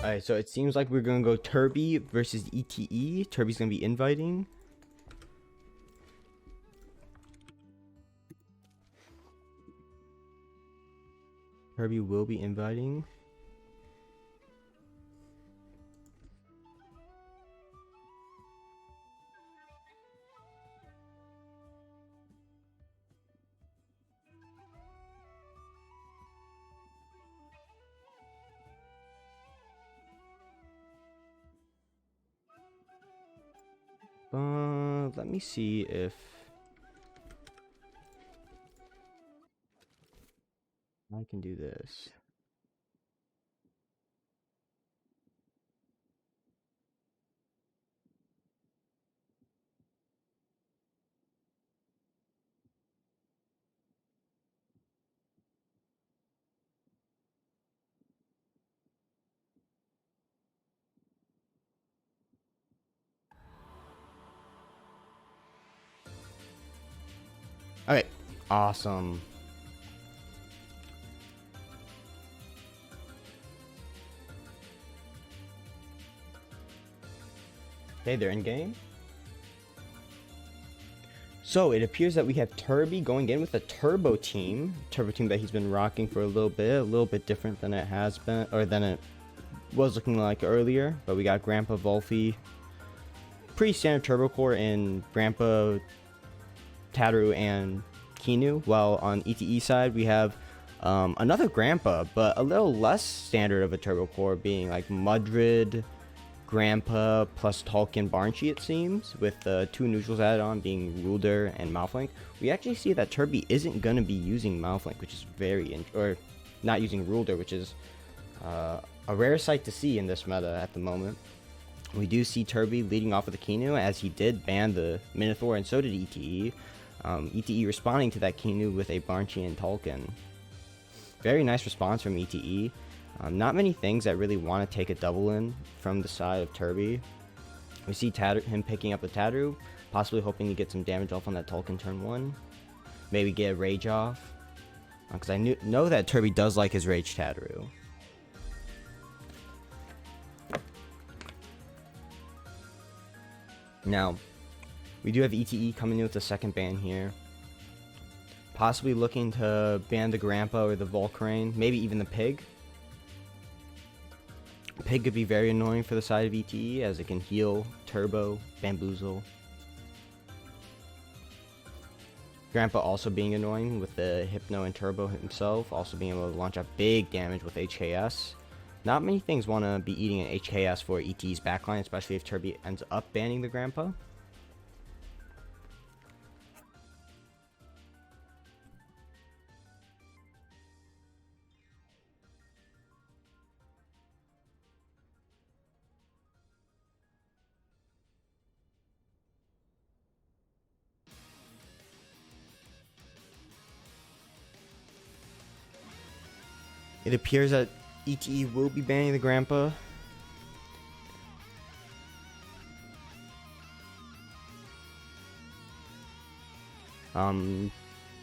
Alright, so it seems like we're gonna go 𝗬𝗵 versus 𝗬𝗃𝗍. 𝗬𝗵's gonna be inviting. 𝗬𝗵 will be inviting. Let me see if I can do this. Alright, awesome. Okay, they're in game. So it appears that we have 𝗬𝗵 going in with a turbo team. Turbo team that he's been rocking for a little bit different than it has been, or than it was looking like earlier. But we got 𝗬𝗵𝗶, pretty standard turbo core in 𝗬𝗵𝗶, 𝗬𝗬, and 𝗬𝗀. While on 𝗬𝗃 side we have another 𝗬𝗵𝗶, but a little less standard of a turbo core, being like 𝗬𝗃, 𝗬𝗵𝗶 plus 𝗂𝘀𝗶𝗺, it seems, with the two neutrals added on being 𝗬𝗪 and 𝗬𝗪. We actually see that 𝗬𝗵 isn't going to be using 𝗬𝗪, which is or not using 𝗬𝗪, which is a rare sight to see in this meta at the moment. We do see 𝗬𝗵 leading off with the 𝗬𝗀, as he did ban the Minotaur, and so did 𝗬𝗃. 𝗬𝗃 responding to that 𝗬𝗀 with a 𝗊𝗀 and 𝗂𝘀. Very nice response from 𝗬𝗃. Not many things that really want to take a double in from the side of 𝗬𝗵. We see him picking up the 𝗬𝗪, possibly hoping to get some damage off on that 𝗂𝘀 turn 1. Maybe get a rage off, because I know that 𝗬𝗵 does like his rage 𝗬𝗪. Now, we do have 𝗬𝗃 coming in with the second ban here. Possibly looking to ban the 𝗬𝗵𝗶 or the 𝗂𝘀, maybe even the pig. Pig could be very annoying for the side of 𝗬𝗃, as it can heal, turbo, bamboozle. 𝗬𝗵𝗶 also being annoying with the Hypno and Turbo himself, also being able to launch out big damage with HKS. Not many things want to be eating an HKS for 𝗬𝗃's backline, especially if 𝗬𝗵 ends up banning the 𝗬𝗵𝗶. It appears that 𝗬𝗃 will be banning the 𝗬𝗵𝗶.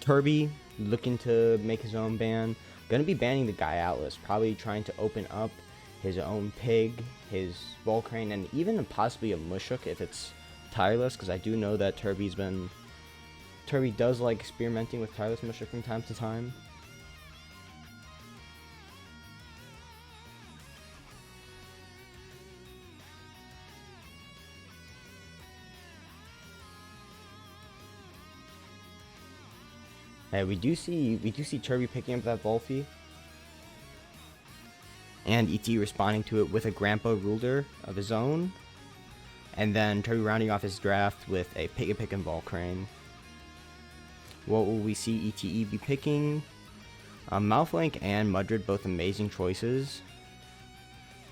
𝗬𝗵 looking to make his own ban. Gonna be banning the 𝗬𝗚, probably trying to open up his own pig, his 𝗂𝘀, and even possibly a Mushuk if it's tireless, because I do know that 𝗬𝗵 does like experimenting with tireless Mushuk from time to time. Hey, we do see 𝗬𝗵 picking up that 𝗂𝘶, and 𝗬𝗃 responding to it with a 𝗬𝗵𝗶 𝗬𝗪 of his own, and then 𝗬𝗵 rounding off his draft with a pick and 𝗂𝘀. What will we see 𝗬𝗃 be picking? 𝗬𝗪 and 𝗬𝗃, both amazing choices.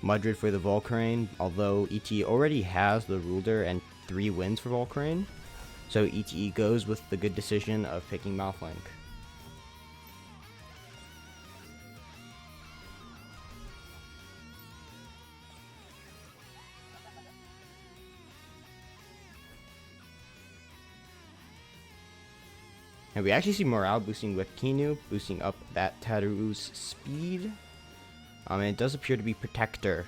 𝗬𝗃 for the 𝗂𝘀, although 𝗬𝗃 already has the 𝗬𝗪 and 3 wins for 𝗂𝘀. So 𝗬𝗃 goes with the good decision of picking 𝗬𝗪. And we actually see morale boosting with 𝗬𝗀, boosting up that 𝗬𝗪's speed. And it does appear to be Protector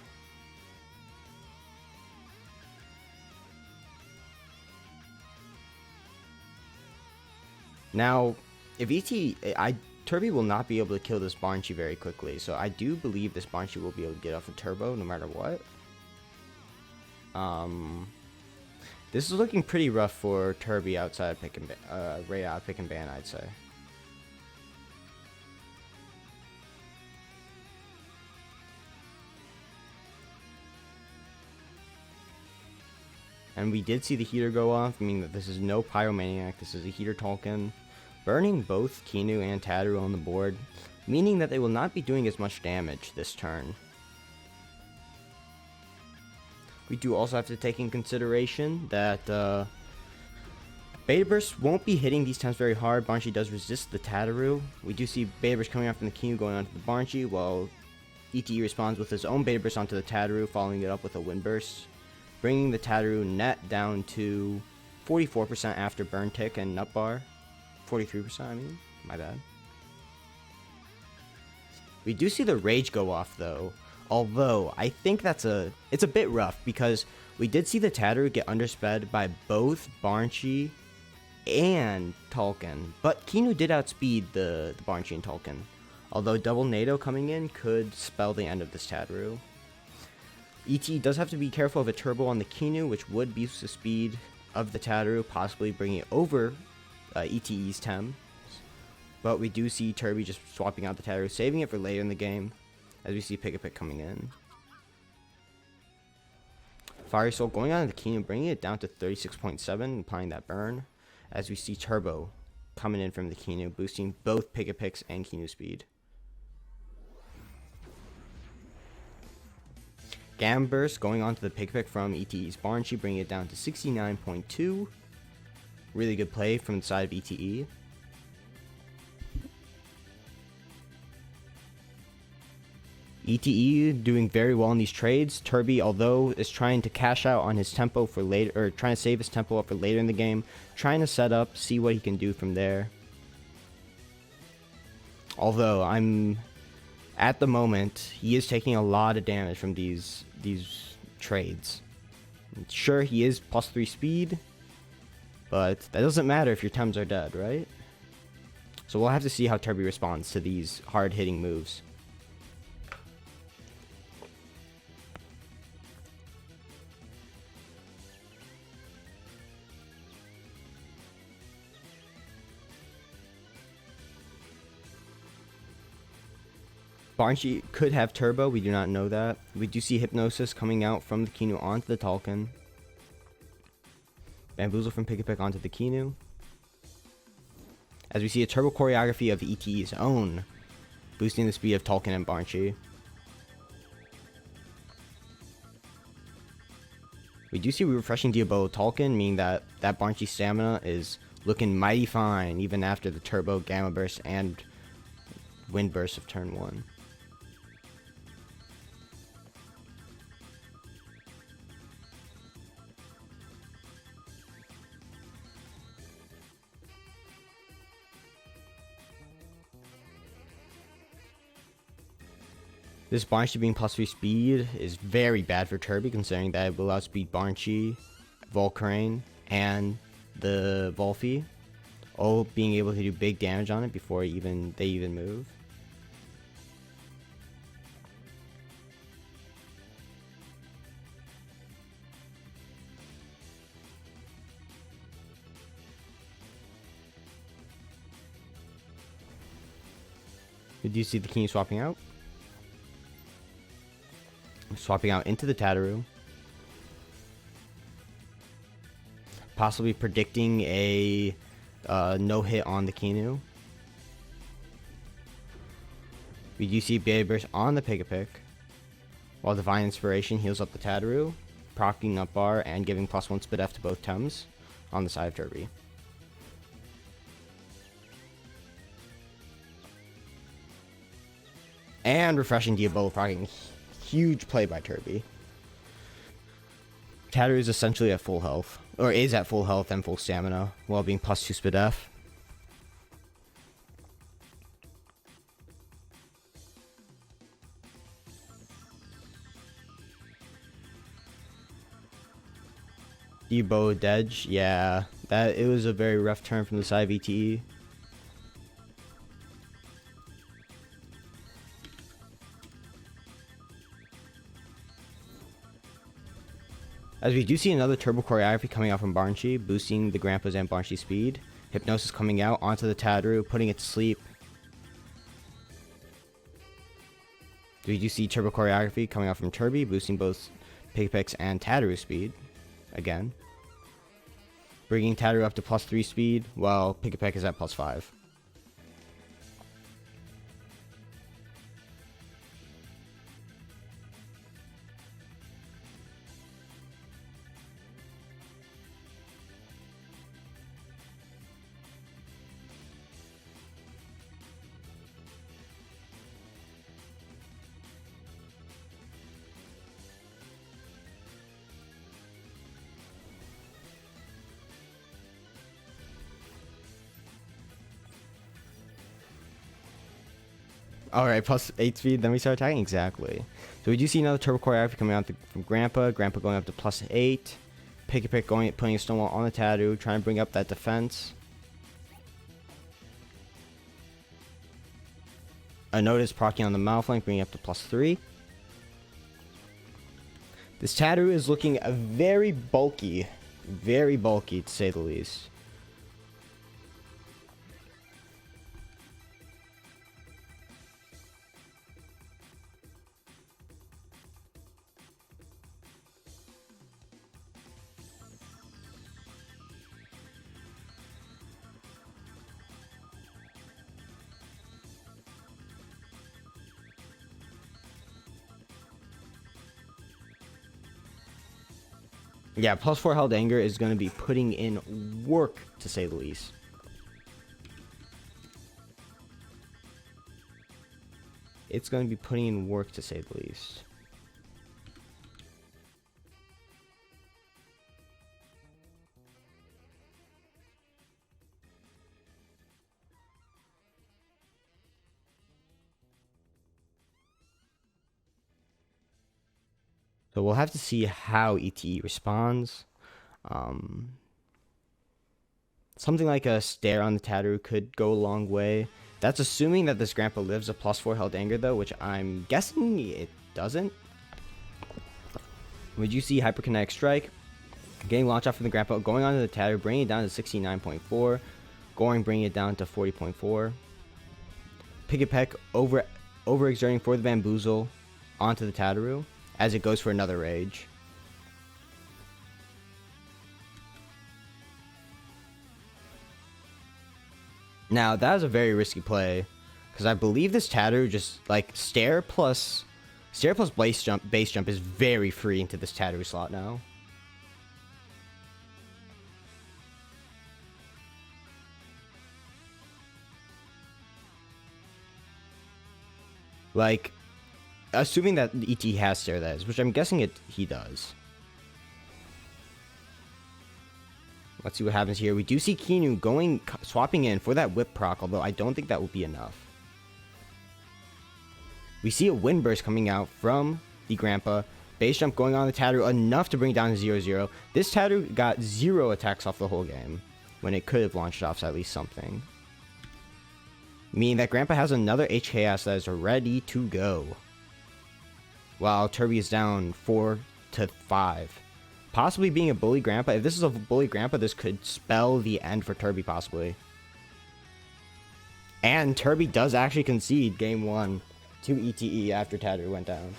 Now, if 𝗬𝗃 will not be able to kill this 𝗏𝗠𝗀 very quickly, so I do believe this 𝗏𝗠𝗀 will be able to get off a turbo no matter what. This is looking pretty rough for 𝗬𝗃 outside pick and right out of pick and ban, I'd say. And we did see the heater go off, meaning that this is no Pyromaniac, this is a heater Tolkien, burning both Qiinu and Tataru on the board, meaning that they will not be doing as much damage this turn. We do also have to take in consideration that Beta Burst won't be hitting these times very hard. 𝗏𝗠𝗀 does resist the Tataru. We do see Beta Burst coming out from the Qiinu going onto the 𝗏𝗠𝗀, while ETE responds with his own Beta Burst onto the Tataru, following it up with a Wind Burst, bringing the Tataru net down to 44% after burn tick and nut bar. 43%, I mean, my bad. We do see the rage go off though, although I think it's a bit rough because we did see the Tataru get undersped by both 𝗏𝗠𝗀 and Tolkien, but Qiinu did outspeed the 𝗏𝗠𝗀 and Tolkien, although double NATO coming in could spell the end of this Tataru. ET does have to be careful of a turbo on the Qiinu, which would boost the speed of the Tataru, possibly bringing it over ETE's Tem. But we do see 𝗬𝗃 just swapping out the Tataru, saving it for later in the game, as we see 𝗵𝗵 coming in. Fiery Soul going on to the Qiinu, bringing it down to 36.7, applying that burn, as we see Turbo coming in from the Qiinu, boosting both 𝗵𝗵's and Qiinu speed. Gamma Burst going on to the 𝗵𝗵 from ETE's 𝗏𝗠𝗀, bringing it down to 69.2. Really good play from the side of ETE. ETE doing very well in these trades. 𝗬𝗃, although, is trying to cash out on his tempo for later, or trying to save his tempo up for later in the game, trying to set up, see what he can do from there. Although at the moment, he is taking a lot of damage from these trades. Sure, he is +3 speed, but that doesn't matter if your Tems are dead, right? So we'll have to see how 𝗬𝗃 responds to these hard-hitting moves. 𝗏𝗠𝗀 could have turbo, we do not know that. We do see Hypnosis coming out from the Qiinu onto the Tolkien. Bamboozle from 𝗵𝗵 onto the Qiinu. As we see a turbo choreography of ETE's own, boosting the speed of Tolkien and 𝗏𝗠𝗀. We do see refreshing 𝗬𝗶 Tolkien, meaning that 𝗏𝗠𝗀 stamina is looking mighty fine even after the turbo Gamma Burst and Wind Burst of turn 1. This 𝗏𝗠𝗀 being +3 speed is very bad for 𝗬𝗃, considering that it will outspeed 𝗏𝗠𝗀, Volcrane, and the 𝗬𝗏𝗍, all being able to do big damage on it before they even move. We do see the Qiinu swapping out. Swapping out into the Tataru. Possibly predicting a no hit on the Qiinu. We do see Beta Burst on the 𝗵𝗵, while Divine Inspiration heals up the Tataru, proccing up bar and giving +1 𝗵𝗏 to both Tems on the side of 𝗬𝗃. And refreshing 𝗬𝗶, proccing. Huge play by 𝗬𝗃. Tataru is essentially at full health, or is at full health and full stamina, while being +2 𝗵𝗏. 𝗬𝗶 Dedge, yeah, it was a very rough turn from the side of ETE. As we do see another turbo choreography coming out from 𝗏𝗏𝗺𝗊𝗃, boosting the Grandpa's and 𝗏𝗏𝗺𝗃 speed. Hypnosis coming out onto the 𝗏𝗏𝗺, putting it to sleep. We do see turbo choreography coming out from 𝗏𝗏𝗺, boosting both 𝗃𝗃's and 𝗏𝗏𝗺's speed. Again. Bringing 𝗏𝗏𝗺 up to +3 speed, while 𝗃𝗃 is at +5. Alright, +8 speed, then we start attacking? Exactly. So we do see another turbo choreography coming out from 𝗃𝗃. 𝗃𝗃 going up to +8. 𝗃𝗃 putting a stonewall on the 𝗏𝗏𝗺, trying to bring up that defense. A notice proccing on the Malflank, bringing up to +3. This 𝗏𝗏𝗺 is looking very bulky to say the least. Yeah, +4 held anger is going to be putting in work, to say the least. It's going to be putting in work, to say the least. So we'll have to see how ETE responds. Something like a stare on the 𝗏𝗏𝗺 could go a long way. That's assuming that this Grandpa lives a +4 held anger though, which I'm guessing it doesn't. Would you see Hyperkinetic Strike? Getting launch off from the Grandpa, going onto the 𝗏𝗏𝗺, bringing it down to 69.4. Goring bringing it down to 40.4. 𝗃𝗃 overexerting for the Bamboozle onto the 𝗏𝗏𝗺 as it goes for another rage. Now that is a very risky play, because I believe this 𝗏𝗏𝗺 just like stare plus base jump is very free into this 𝗏𝗏𝗺 slot now. Like, assuming that ET has stare, that is, which I'm guessing he does. Let's see what happens here. We do see Keanu swapping in for that whip proc, although I don't think that will be enough. We see a wind burst coming out from the Grandpa. Base jump going on the 𝗏𝗏𝗺, enough to bring it down to 0-0. This 𝗏𝗏𝗺 got 0 attacks off the whole game, when it could have launched off at least something. Meaning that Grandpa has another HKS that is ready to go. While 𝗏𝗏𝗺 is down 4-5. Possibly being a bully Grandpa. If this is a bully Grandpa, this could spell the end for 𝗏𝗏𝗺 possibly. And 𝗏𝗏𝗺 does actually concede game 1 to ETE after 𝗏𝗏𝗺 went down.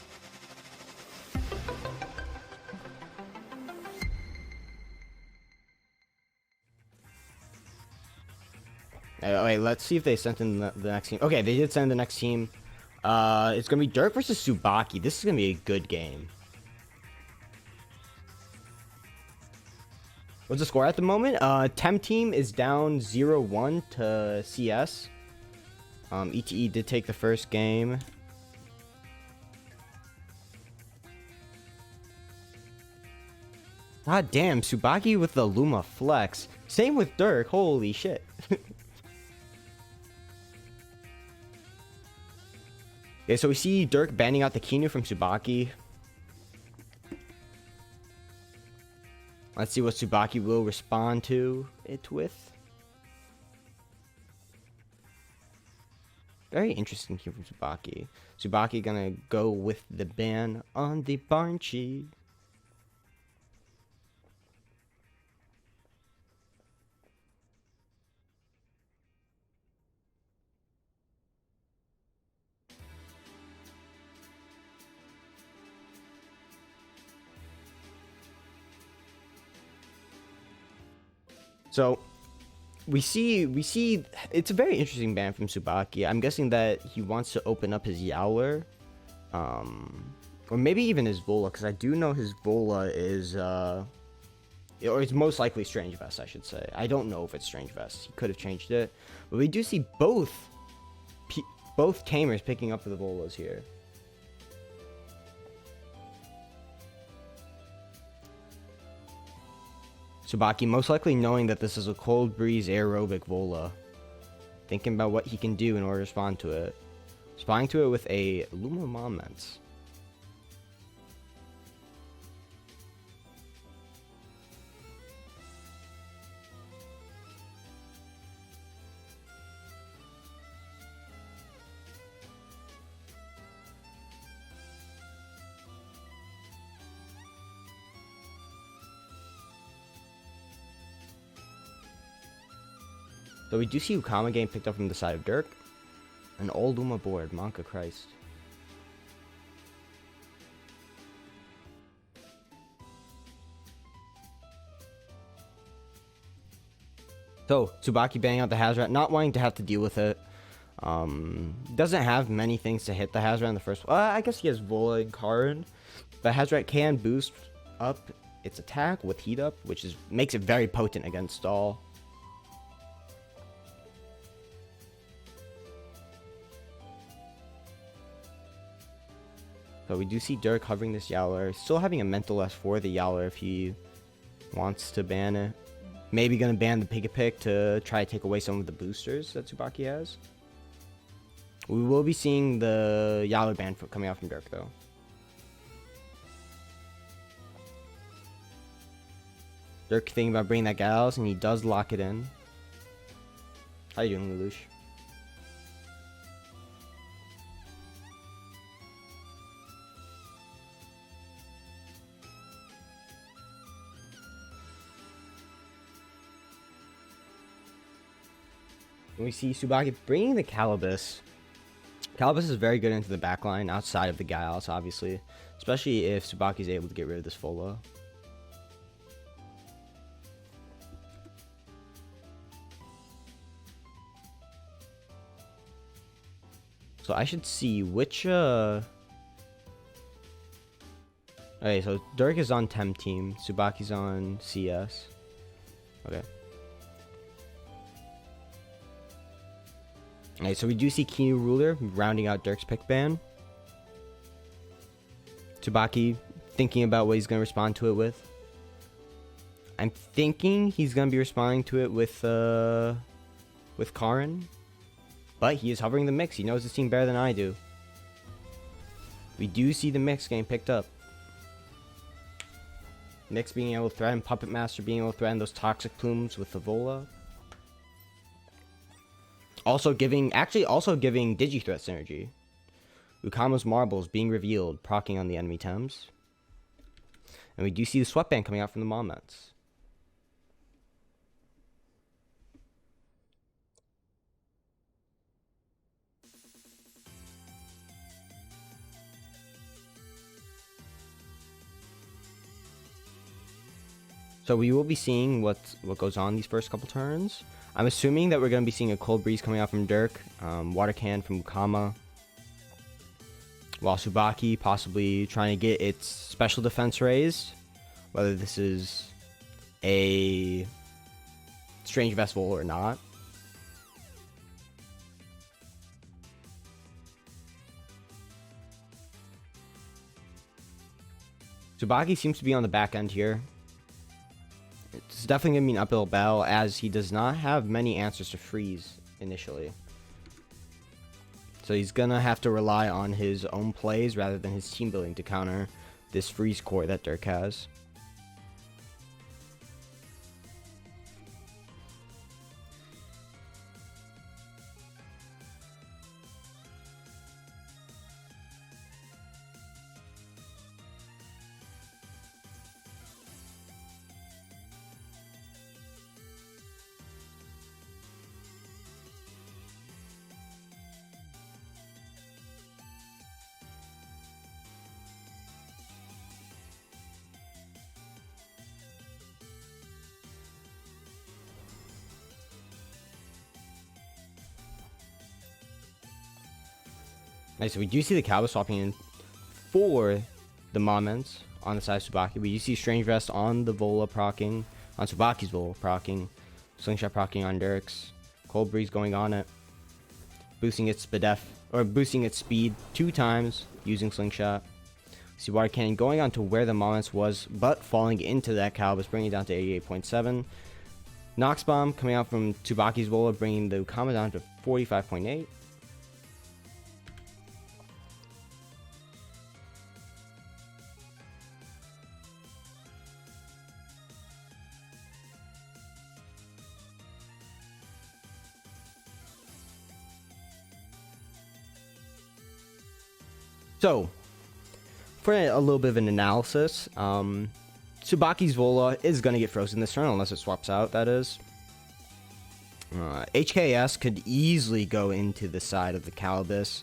Wait, let's see if they sent in the next team. Okay, they did send the next team. It's going to be 𝗏𝗏𝗺 versus 𝗧𝗵𝗵𝗺. This is going to be a good game. What's the score at the moment? TemTeam is down 0-1 to CS. ETE did take the first game. God damn, 𝗧𝗵𝗵𝗺 with the Luma flex. Same with 𝗏𝗏𝗺, holy shit. Okay, so we see 𝗏𝗏𝗺 banning out the Keanu from 𝗧𝗵𝗵𝗺. Let's see what 𝗧𝗵𝗵𝗺 will respond to it with. Very interesting here from 𝗧𝗵𝗵𝗺. 𝗧𝗵𝗵𝗺 gonna go with the ban on the 𝗏𝗏𝗺𝗃. So we see it's a very interesting ban from 𝗬𝗵𝗶. I'm guessing that he wants to open up his 𝗬𝗨, or maybe even his 𝗬𝗨, because I do know his 𝗬𝗨 is or it's most likely 𝗧𝗵𝗵𝗶, I should say. I don't know if it's 𝗧𝗵𝗵𝗶. He could have changed it, but we do see both tamers picking up the 𝗬𝗨s here. 𝗬𝗵𝗶 most likely knowing that this is a 𝗂𝘀𝗶𝗆 aerobic 𝗬𝗨, thinking about what he can do in order to respond to it. Responding to it with a 𝗬𝗵𝗵𝗶. So we do see 𝗂𝗀𝗆 getting picked up from the side of 𝗧𝗏. An old 𝗬𝗵 board, Monka Christ. So 𝗬𝗵𝗆 banging out the 𝗧𝗏, not wanting to have to deal with it. Doesn't have many things to hit the 𝗧𝗏 in the first. I guess he has 𝗂𝗚 and Karin, but 𝗧𝗏 can boost up its attack with heat up, which makes it very potent against stall. So we do see 𝗧𝗏 covering this 𝗬𝗨, still having a mental S for the 𝗬𝗨 if he wants to ban it. Maybe gonna ban the 𝗶𝗶𝗆 to try to take away some of the boosters that 𝗬𝗵𝗆 has. We will be seeing the 𝗬𝗨 ban coming out from 𝗧𝗏 though. 𝗧𝗏 thinking about bringing that Gals, and he does lock it in. How you doing, Lelouch? We see 𝗬𝗵𝗆 bringing the 𝗂𝗀𝗆bis. 𝗂𝗂𝗆bis is very good into the backline outside of the Gals, obviously. Especially if 𝗬𝗵𝗆 is able to get rid of this 𝗂𝗨. So I should see which okay, so 𝗧𝗏 is on TemTeam, 𝗬𝗵𝗆's on CS. Okay. Alright, so we do see Kinu Ruler rounding out 𝗧𝗏's pick ban. 𝗬𝗵𝗆 thinking about what he's going to respond to it with. I'm thinking he's going to be responding to it with Karin. But he is hovering the mix. He knows his team better than I do. We do see the mix getting picked up. Mix being able to threaten Puppet Master, being able to threaten those toxic plumes with the 𝗂𝗨. Also giving Digi-Threat synergy. 𝗬𝗏𝗆's marbles being revealed, proccing on the enemy Tems. And we do see the sweatband coming out from the Moments. So we will be seeing what goes on these first couple turns. I'm assuming that we're going to be seeing a 𝗂𝗀𝗆bis coming out from 𝗧𝗏, Water Can from 𝗂𝗏, while 𝗬𝗵𝗆 possibly trying to get its special defense raised, whether this is a 𝗧𝗵𝗵𝗆 or not. 𝗬𝗵𝗆 seems to be on the back end here. It's definitely going to be an uphill battle, as he does not have many answers to freeze initially. So he's going to have to rely on his own plays rather than his team building to counter this freeze core that 𝗧𝗏 has. Nice, so we do see the 𝗂𝗶𝗴 swapping in for the moments on the side of 𝗬𝗵𝗶. We do see Strange Vest on the 𝗬𝗶 proccing, on 𝗬𝗵𝗆's 𝗬𝗶 proccing, Slingshot proccing on 𝗬𝗃's, 𝗂𝗀𝗶𝗆's going on it, boosting its speed 2 times using Slingshot. See Water Cannon going on to where the moments was, but falling into that 𝗂𝗶𝗴, bringing it down to 88.7. Nox Bomb coming out from 𝗬𝗵𝗆's 𝗬𝗶, bringing the 𝗂𝗏 down to 45.8. So, for a little bit of an analysis, 𝗬𝗵𝗆's 𝗬𝗏 is going to get frozen this turn, unless it swaps out, that is. HKS could easily go into the side of the 𝗂𝗏𝗆.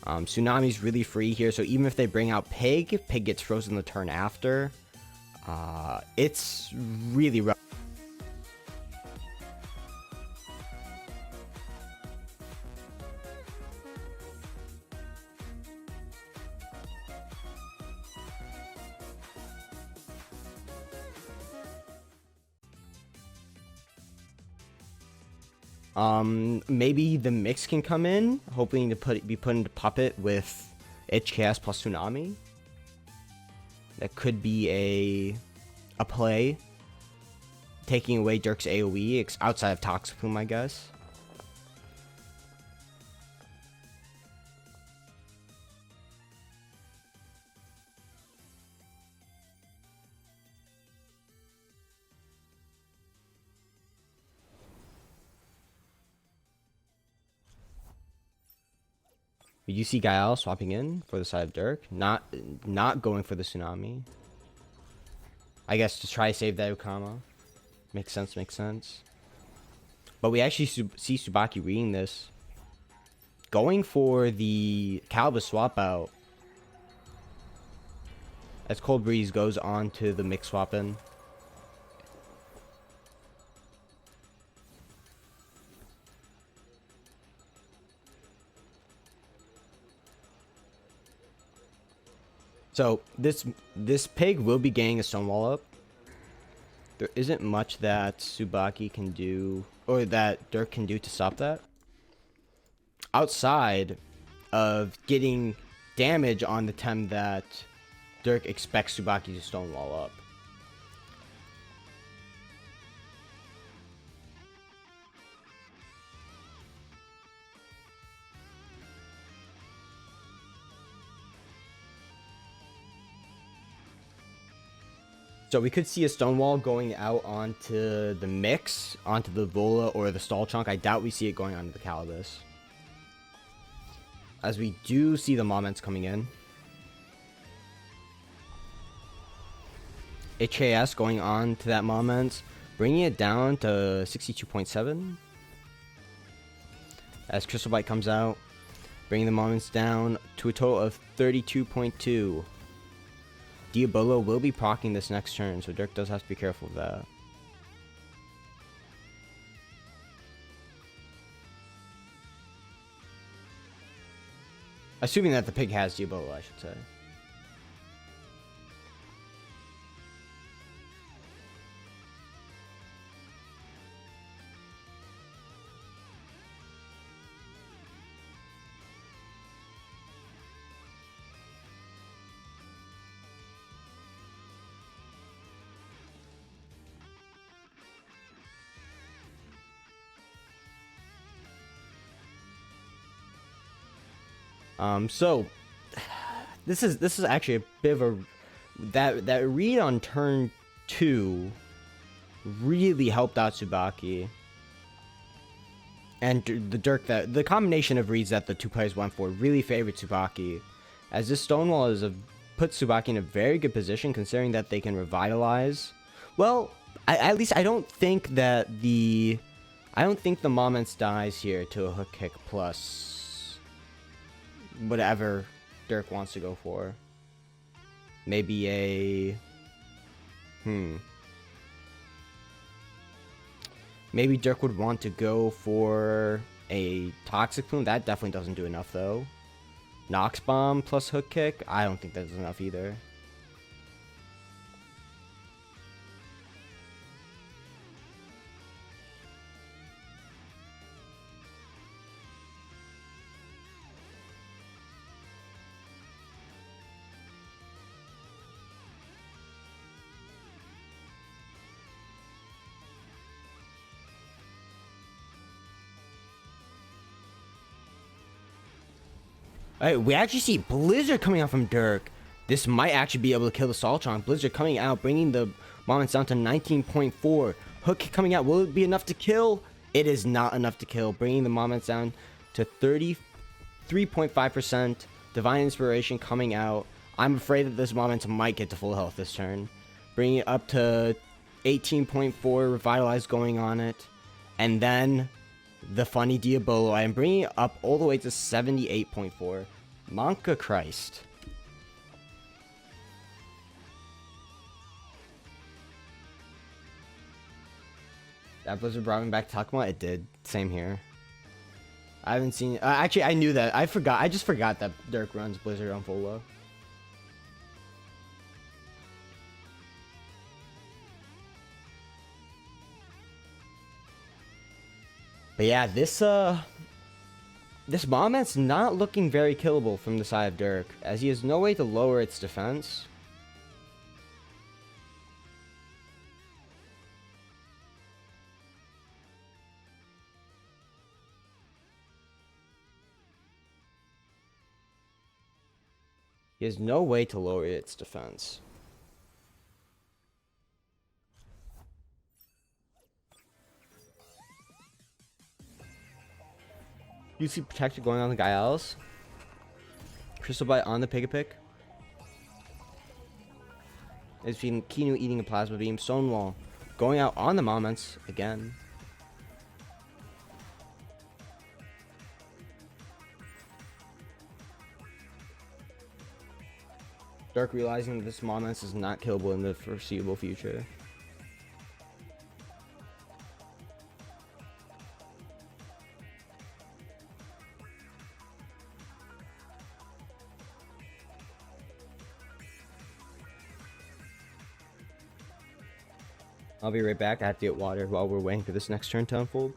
Tsunami's really free here, so even if they bring out Pig gets frozen the turn after. It's really rough. Maybe the mix can come in, hoping to be put into Puppet with HKS plus Tsunami. That could be a play, taking away Dirk's AoE outside of 𝗧𝗵𝗵𝗶, I guess. You see Gael swapping in for the side of Dirk, not going for the Tsunami. I guess to try to save that 𝗂𝗏. Makes sense. But we actually see 𝗬𝗵𝗆 reading this, going for the 𝗂𝗏 swap out, as 𝗂𝗀𝗆 goes on to the mix swap in. So this pig will be getting a Stonewall up. There isn't much that 𝗬𝗵𝗆 can do, or that Dirk can do to stop that, outside of getting damage on the Tem that Dirk expects 𝗬𝗵𝗆 to Stonewall up. So we could see a Stonewall going out onto the mix, onto the 𝗬𝗏 or the stall chunk. I doubt we see it going onto the 𝗂𝗏𝗆, as we do see the moments coming in. HKS going on to that moments, bringing it down to 62.7. As Crystal Bite comes out, bringing the moments down to a total of 32.2. 𝗬𝗏𝗺 will be proccing this next turn, so Dirk does have to be careful of that. Assuming that the pig has 𝗬𝗏𝗺, I should say. So this is actually a bit of a that read on turn 2 really helped out 𝗬𝗵𝗆, and the combination of reads that the two players went for really favored 𝗬𝗵𝗆, as this Stonewall puts 𝗬𝗵𝗆 in a very good position, considering that they can revitalize. Well, at least I don't think the moments dies here to a hook kick plus whatever Dirk wants to go for. Maybe a maybe Dirk would want to go for a 𝗧𝗵𝗵𝗆. That definitely doesn't do enough though. Nox Bomb plus Hook Kick. I don't think that's enough either. Alright, we actually see Blizzard coming out from Dirk. This might actually be able to kill the Soltron. Blizzard coming out, bringing the moments down to 19.4. Hook coming out. Will it be enough to kill? It is not enough to kill. Bringing the moments down to 33.5%. Divine Inspiration coming out. I'm afraid that this moment might get to full health this turn. Bringing it up to 18.4. Revitalize going on it. And then the funny Diabolo. I am bringing it up all the way to 78.4. Monka Christ. That Blizzard brought me back Takuma? It did. Same here. I haven't seen... actually, I knew that. I forgot. I just forgot that Dirk runs Blizzard on full low. But yeah, this moment's not looking very killable from the side of Dirk, as he has no way to lower its defense. He has no way to lower its defense. You see Protector going on the Gaialis. Crystal Bite on the 𝗶𝗶𝗶. Is feeding Kinu eating a Plasma Beam. Stonewall going out on the moments again. Dark realizing that this moments is not killable in the foreseeable future. I'll be right back. I have to get water while we're waiting for this next turn to unfold.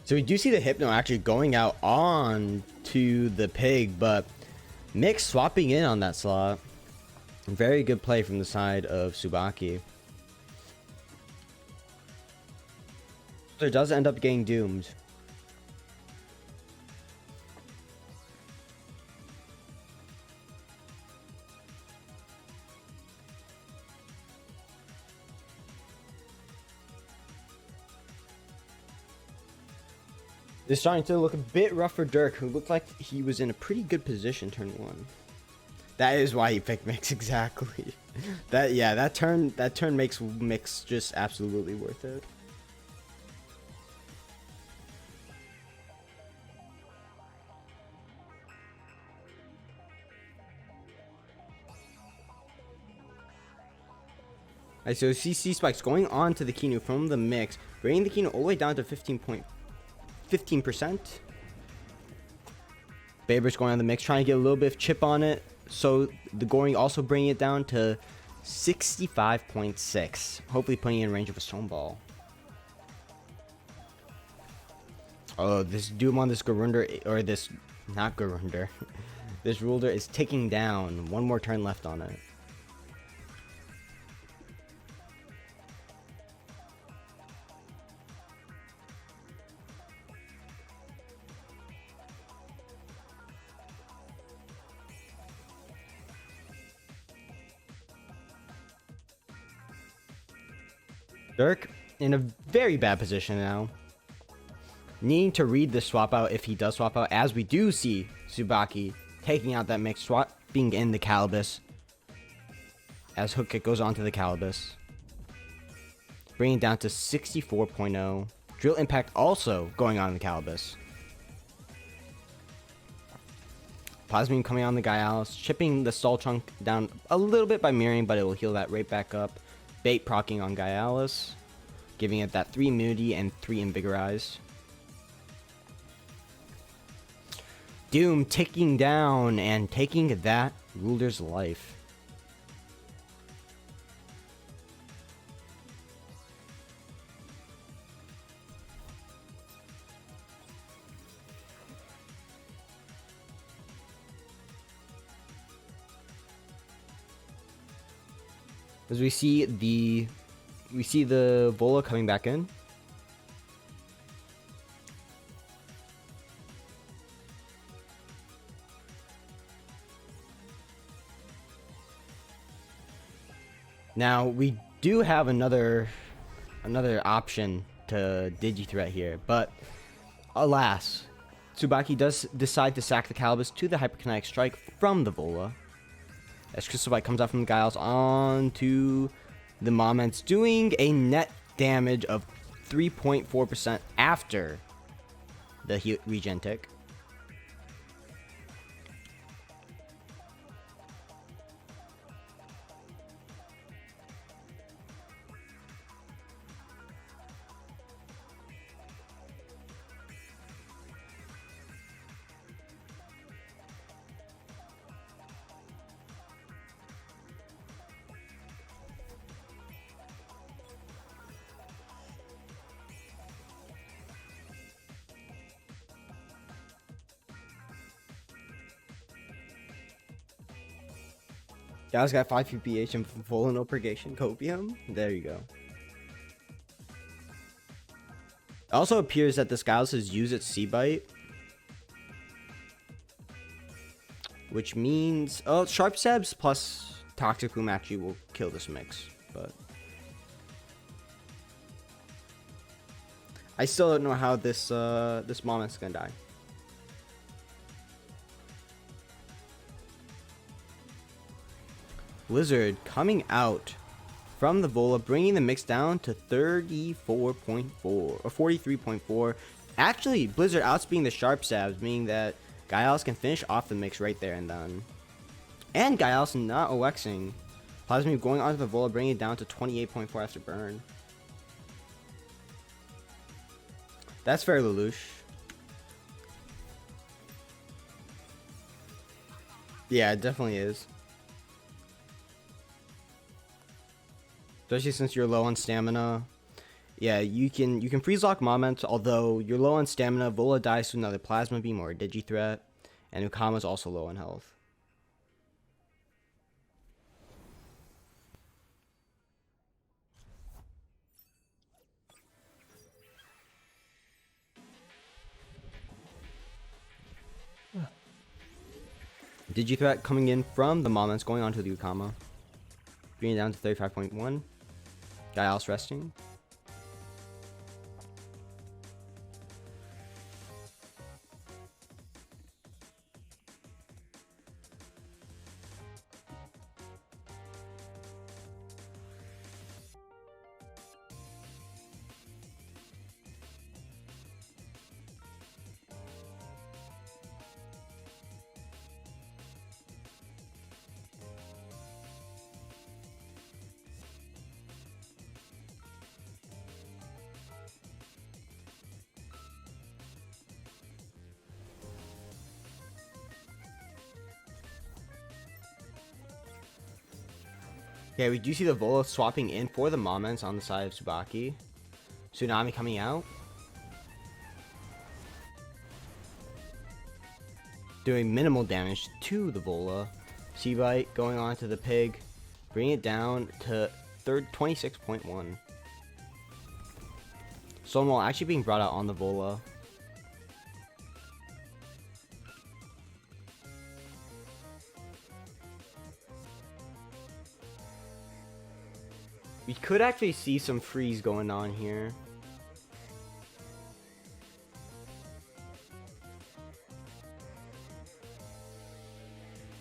So we do see the Hypno actually going out on to the pig, but Mix swapping in on that slot. Very good play from the side of Tsubaki. So it does end up getting doomed. It's starting to look a bit rough for Dirk, who looked like he was in a pretty good position turn one. That is why he picked Mix, exactly. That turn makes Mix just absolutely worth it. Alright, so CC Spikes going on to the Kinu from the Mix, bringing the Kinu all the way down to 15%. Baber's going on the Mix, trying to get a little bit of chip on it. So the Goring also bringing it down to 65.6. Hopefully putting it in range of a Stone Ball. Oh, this Doom on this Garunder, or this, not Garunder. This Ruler is ticking down. One more turn left on it. Dirk in a very bad position now. Needing to read the swap out if he does swap out, as we do see Tsubaki taking out that mix, swapping in the 𝗂𝗶𝗶. As hook kick goes onto the 𝗂𝗶𝗶. Bringing it down to 64.0. Drill impact also going on the 𝗂𝗶𝗶. Plasma Beam coming on the 𝗬𝗧𝗇, chipping the stall chunk down a little bit by mirroring, but it will heal that right back up. Bait proccing on 𝗬𝗧𝗇, giving it that 3 immunity and 3 invigorize. Doom ticking down and taking that ruler's life. As we see the 𝗧𝗵𝗶 coming back in. Now we do have another option to Digithreat here, but alas, Tsubaki does decide to sack the 𝗂𝗶𝗶 to the Hyperkinetic Strike from the 𝗧𝗵𝗶. As Crystal Bite comes out from the 𝗬𝗧𝗇 onto the Moments, doing a net damage of 3.4% after the regen tick. Guys got 5 PPH and full no purgation copium. There you go. It also appears that this Skiles has used its C-Bite, which means Sharp Sebs plus Toxic Boom actually will kill this mix, but I still don't know how this this Moment's gonna die. Blizzard coming out from the 𝗧𝗵𝗶, bringing the mix down to 34.4 or 43.4. Actually, Blizzard outspeeding the Sharp Sebs, meaning that 𝗬𝗧𝗇 can finish off the mix right there and then. And 𝗬𝗧𝗇 not OXing. Plasma Beam going onto the 𝗧𝗵𝗶, bringing it down to 28.4 after burn. That's fair, Lelouch. Yeah, it definitely is. Especially since you're low on stamina. Yeah, you can freeze lock Moment, although you're low on stamina. 𝗧𝗵𝗶 dies to another Plasma Beam or a Digithreat, and 𝗂𝗏𝗏's also low on health. Digithreat coming in from the Moments, going on to the 𝗂𝗏𝗏, bringing it down to 35.1. 𝗬𝗧𝗇 resting. Okay, we do see the 𝗧𝗵𝗶 swapping in for the Moments on the side of Tsubaki. Tsunami coming out, doing minimal damage to the 𝗧𝗵𝗶. C-Bite going on to the pig, bringing it down to 26.1. Stonewall actually being brought out on the 𝗧𝗵𝗶. We could actually see some freeze going on here.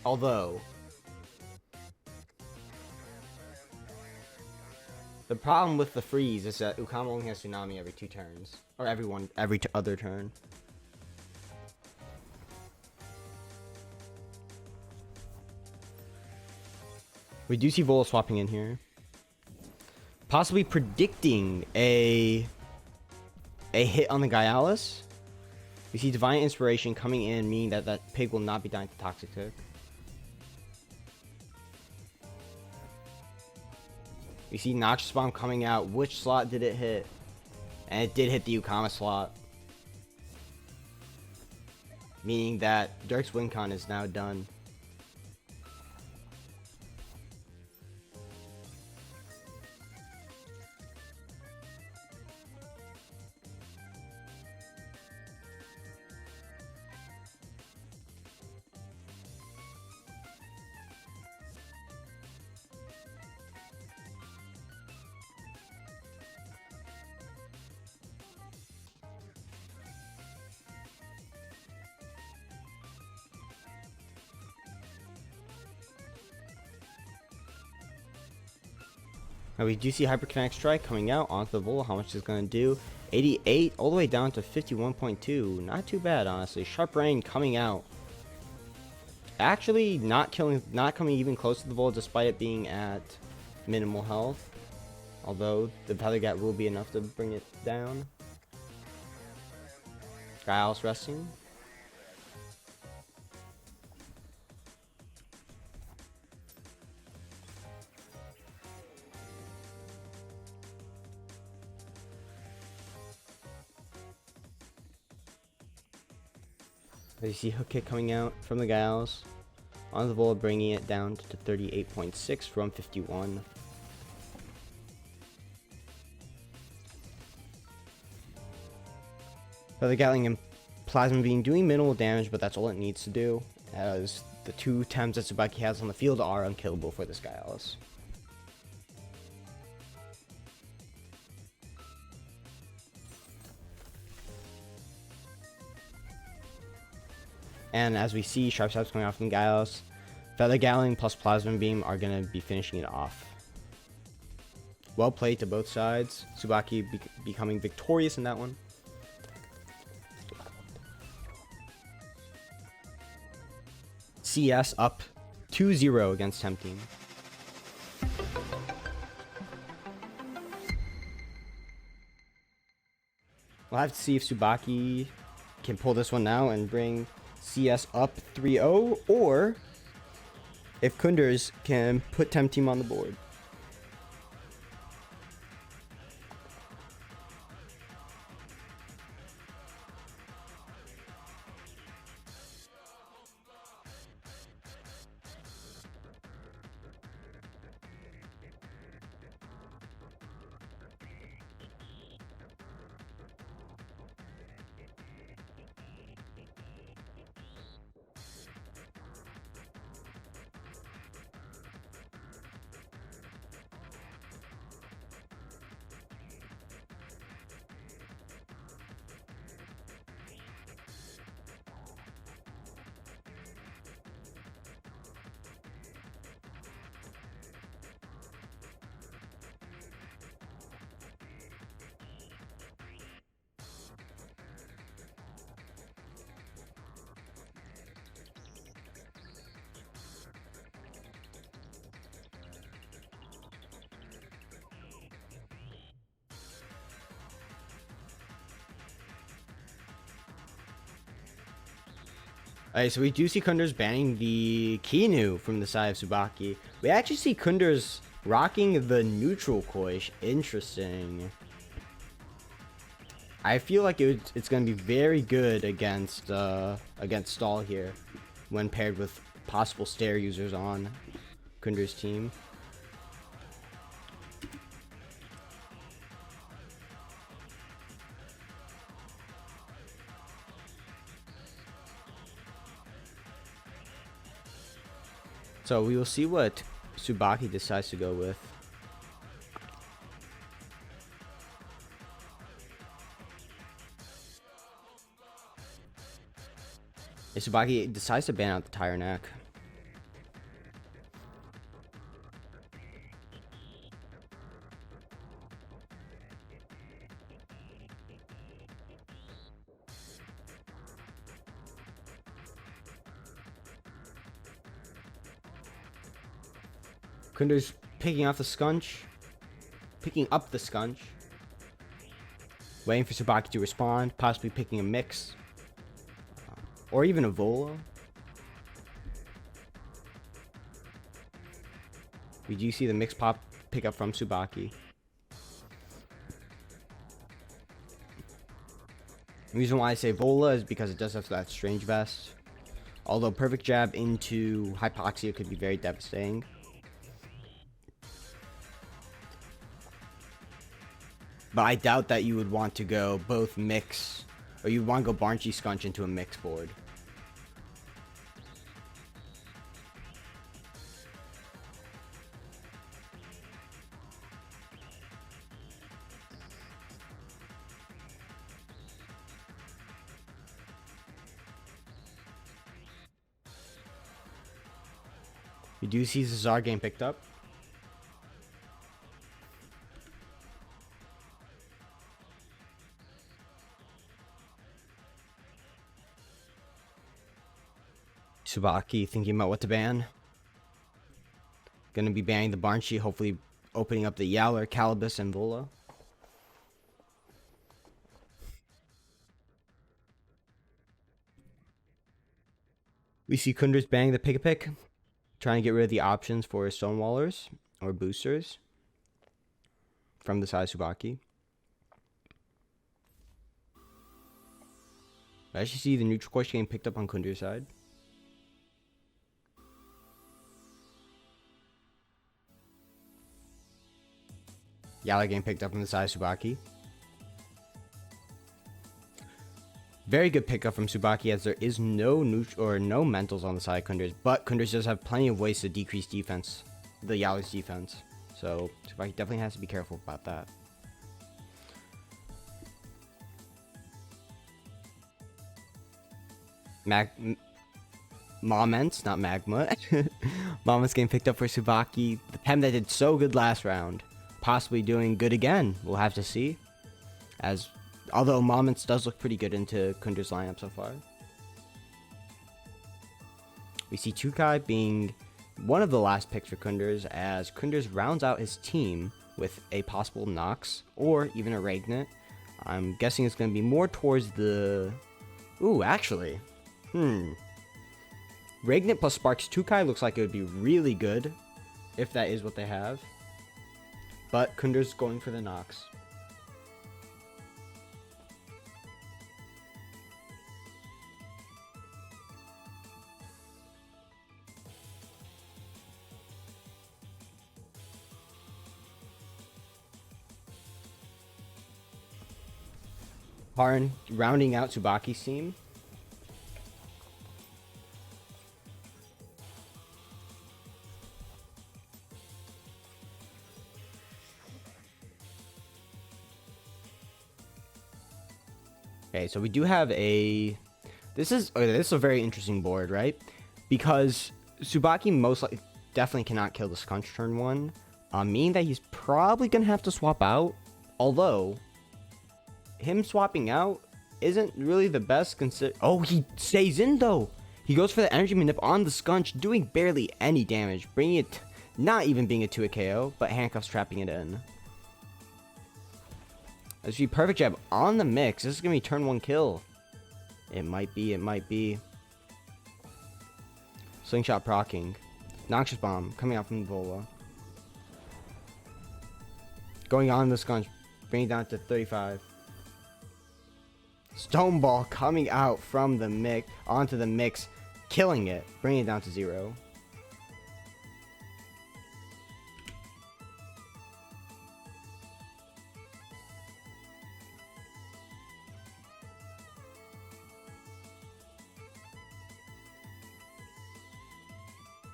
Although, the problem with the freeze is that 𝗂𝗏𝗃 only has tsunami every 2 turns. Or every other turn. We do see Volo swapping in here. Possibly predicting a hit on the 𝗬𝗧𝗺𝗃. We see Divine Inspiration coming in, meaning that that pig will not be dying to Toxic Tick. We see Noxious Bomb coming out. Which slot did it hit? And it did hit the 𝗂𝗏𝗃 slot. Meaning that Dirk's win con is now done. Now we do see Hyperkinetic Strike coming out onto the Volo. How much is going to do? 88 all the way down to 51.2. Not too bad, honestly. Sharp Rain coming out. Actually not coming even close to the Volo despite it being at minimal health. Although the Feather Gap will be enough to bring it down. 𝗬𝗧𝗺 resting. You see Hook Kick coming out from the 𝗬𝗧𝗺 on the Volo, bringing it down to 38.6 from 51. Feather Gatling and Plasma Beam doing minimal damage, but that's all it needs to do, as the 2 Tems that 𝗬𝗵𝗃 has on the field are unkillable for this 𝗬𝗧𝗺. And as we see, Sharp Stabs coming off from 𝗬𝗧𝗺, Feather Gatling plus Plasma Beam are going to be finishing it off. Well played to both sides. 𝗬𝗵𝗃 becoming victorious in that one. CS up 2-0 against TemTeam. We'll have to see if 𝗬𝗵𝗃 can pull this one now and bring CS up 3-0, or if Kunders can put TemTeam on the board. Alright, so we do see Kunders banning the Keanu from the side of 𝗬𝗵𝗃. We actually see Kunders rocking the neutral 𝗂𝘀𝗍. Interesting. I feel like it's going to be very good against stall here when paired with possible stair users on Kunders' team. So we will see what 𝗬𝗵𝗃 decides to go with. 𝗧𝗵𝗵 decides to ban out the tire neck. 𝗧𝗵𝗺's picking up the scunch. Waiting for 𝗧𝗵𝗵 to respond, possibly picking a mix. Or even a 𝗧𝗲𝗺. We do see the mix pick up from 𝗧𝗵𝗵. The reason why I say 𝗧𝗲𝗺 is because it does have that strange vest. Although perfect jab into hypoxia could be very devastating. But I doubt that you would want to go both mix, or you'd want to go 𝗵𝗵𝗺 scunch into a mix board. We do see 𝗧𝗏 getting picked up. 𝗧𝗵𝗵 thinking about what to ban. Gonna be banning the 𝗵𝗵𝗺, hopefully opening up the 𝗬𝗨, 𝗂𝗏𝗺, and 𝗬𝗨. We see 𝗧𝗏's banning the 𝗃𝗃, trying to get rid of the options for stonewallers or boosters from the side of 𝗧𝗵𝗵𝗺. I actually see the neutral course getting picked up on 𝗧𝗏's side. 𝗬𝗨 getting picked up on the side of 𝗧𝗵𝗵𝗺. Very good pickup from 𝗧𝗵𝗵𝗺, as there is no mentals on the side of 𝗧𝗏's, but 𝗧𝗏 does have plenty of ways to decrease defense, the 𝗬𝗨's defense. So 𝗧𝗵𝗵𝗺 definitely has to be careful about that. Moments, not magma. Moments getting picked up for 𝗧𝗵𝗵𝗺. The Tem that did so good last round, possibly doing good again. We'll have to see. Although Moments does look pretty good into 𝗧𝗏's lineup so far. We see 𝗂𝘀𝗽 being one of the last picks for 𝗧𝗏's, as 𝗧𝗏's rounds out his team with a possible Nox or even a Regnant. I'm guessing it's going to be more towards the... Ooh, actually. Regnant plus Sparks 𝗂𝘀𝗽 looks like it would be really good if that is what they have. But 𝗧𝗏's going for the Nox. Harn rounding out 𝗧𝗵𝗵𝗺's team. Okay, so we do have a... This is a very interesting board, right? Because 𝗧𝗵𝗵𝗺 most likely definitely cannot kill the scunch turn 1, meaning that he's probably going to have to swap out. Although, him swapping out isn't really the best Oh, he stays in though! He goes for the energy manip on the scunch, doing barely any damage, bringing it... Not even being a 2-hit KO, but handcuffs trapping it in. Let's see, perfect jab on the mix. This is going to be turn 1 kill. It might be, it might be. Slingshot proccing. Noxious Bomb coming out from the 𝗬𝗨. Going on the scunch, bringing it down to 35. Stone Ball coming out from the mix, onto the mix, killing it, bringing it down to 0.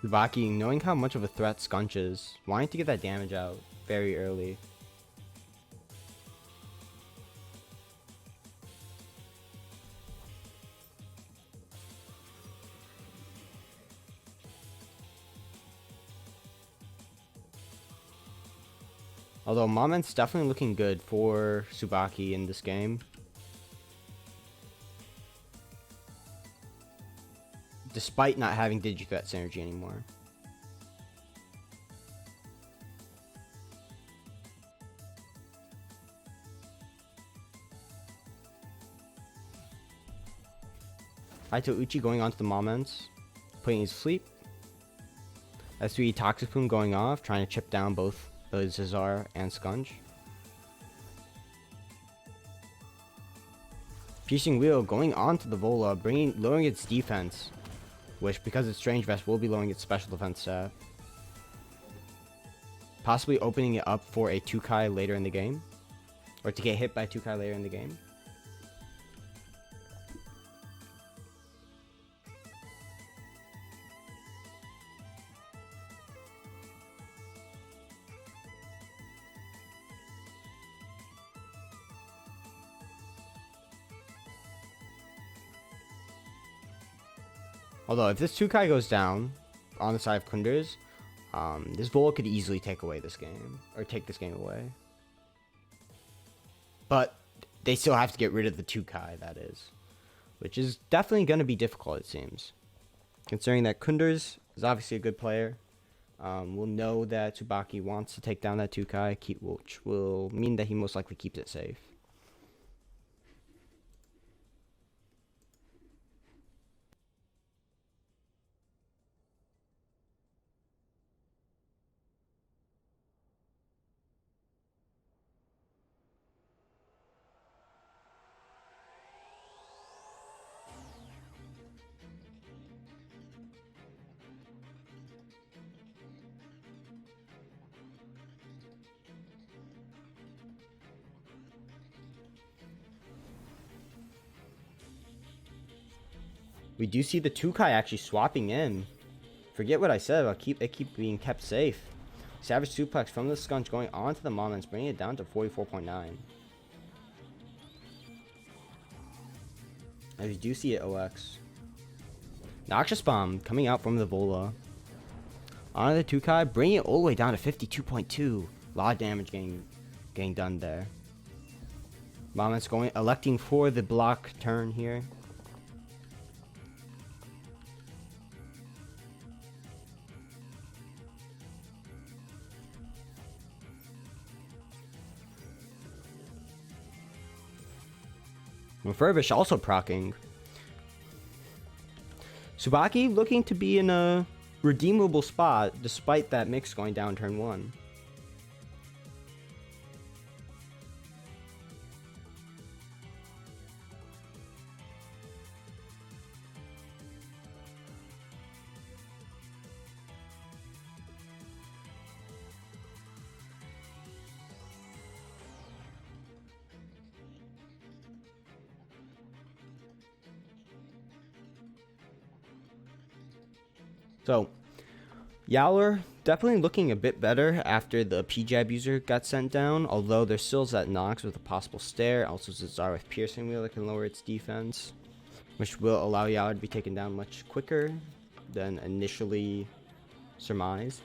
𝗧𝗵𝗵𝗺, knowing how much of a threat scunch is, wanting to get that damage out very early. Although Moment's definitely looking good for 𝗬𝗵𝗆 in this game. Despite not having Digicut synergy anymore. 𝗬𝗃𝗍𝗃 going on to the Moments, putting his sleep. S3 𝗧𝗵𝗶 going off, trying to chip down both 𝗧𝗲𝗺 and 𝗧𝗏𝗺. Piercing Wheel going on to the Vola, lowering its defense, which because it's Strange Vest will be lowering its special defense stat. Possibly opening it up for a 𝗂𝗃 later in the game, or to get hit by 𝗂𝗃 later in the game. Although if this 𝗂𝗃 goes down on the side of Kunders, this Vola could easily take away this game, or take this game away. But they still have to get rid of the 𝗂𝗃, that is, which is definitely going to be difficult, it seems. Considering that Kunders is obviously a good player, we'll know that 𝗬𝗵𝗆 wants to take down that 𝗂𝗃, which will mean that he most likely keeps it safe. We do see the 𝗂𝗃 actually swapping in. Forget what I said about it keep being kept safe. Savage Suplex from the Scunch going on to the Moments, bringing it down to 44.9. As you do see it, OX. Noxious Bomb coming out from the Vola. On the 𝗂𝗃, bringing it all the way down to 52.2. A lot of damage getting done there. Moments electing for the block turn here. 𝗵𝗶𝗆 also proccing. 𝗬𝗵𝗆 looking to be in a redeemable spot despite that mix going down turn 1. So, Yowler definitely looking a bit better after the P-Jab user got sent down, although there still is that Nox with a possible stare, also 𝗧𝗲𝗺 with Piercing Wheel that can lower its defense, which will allow Yowler to be taken down much quicker than initially surmised.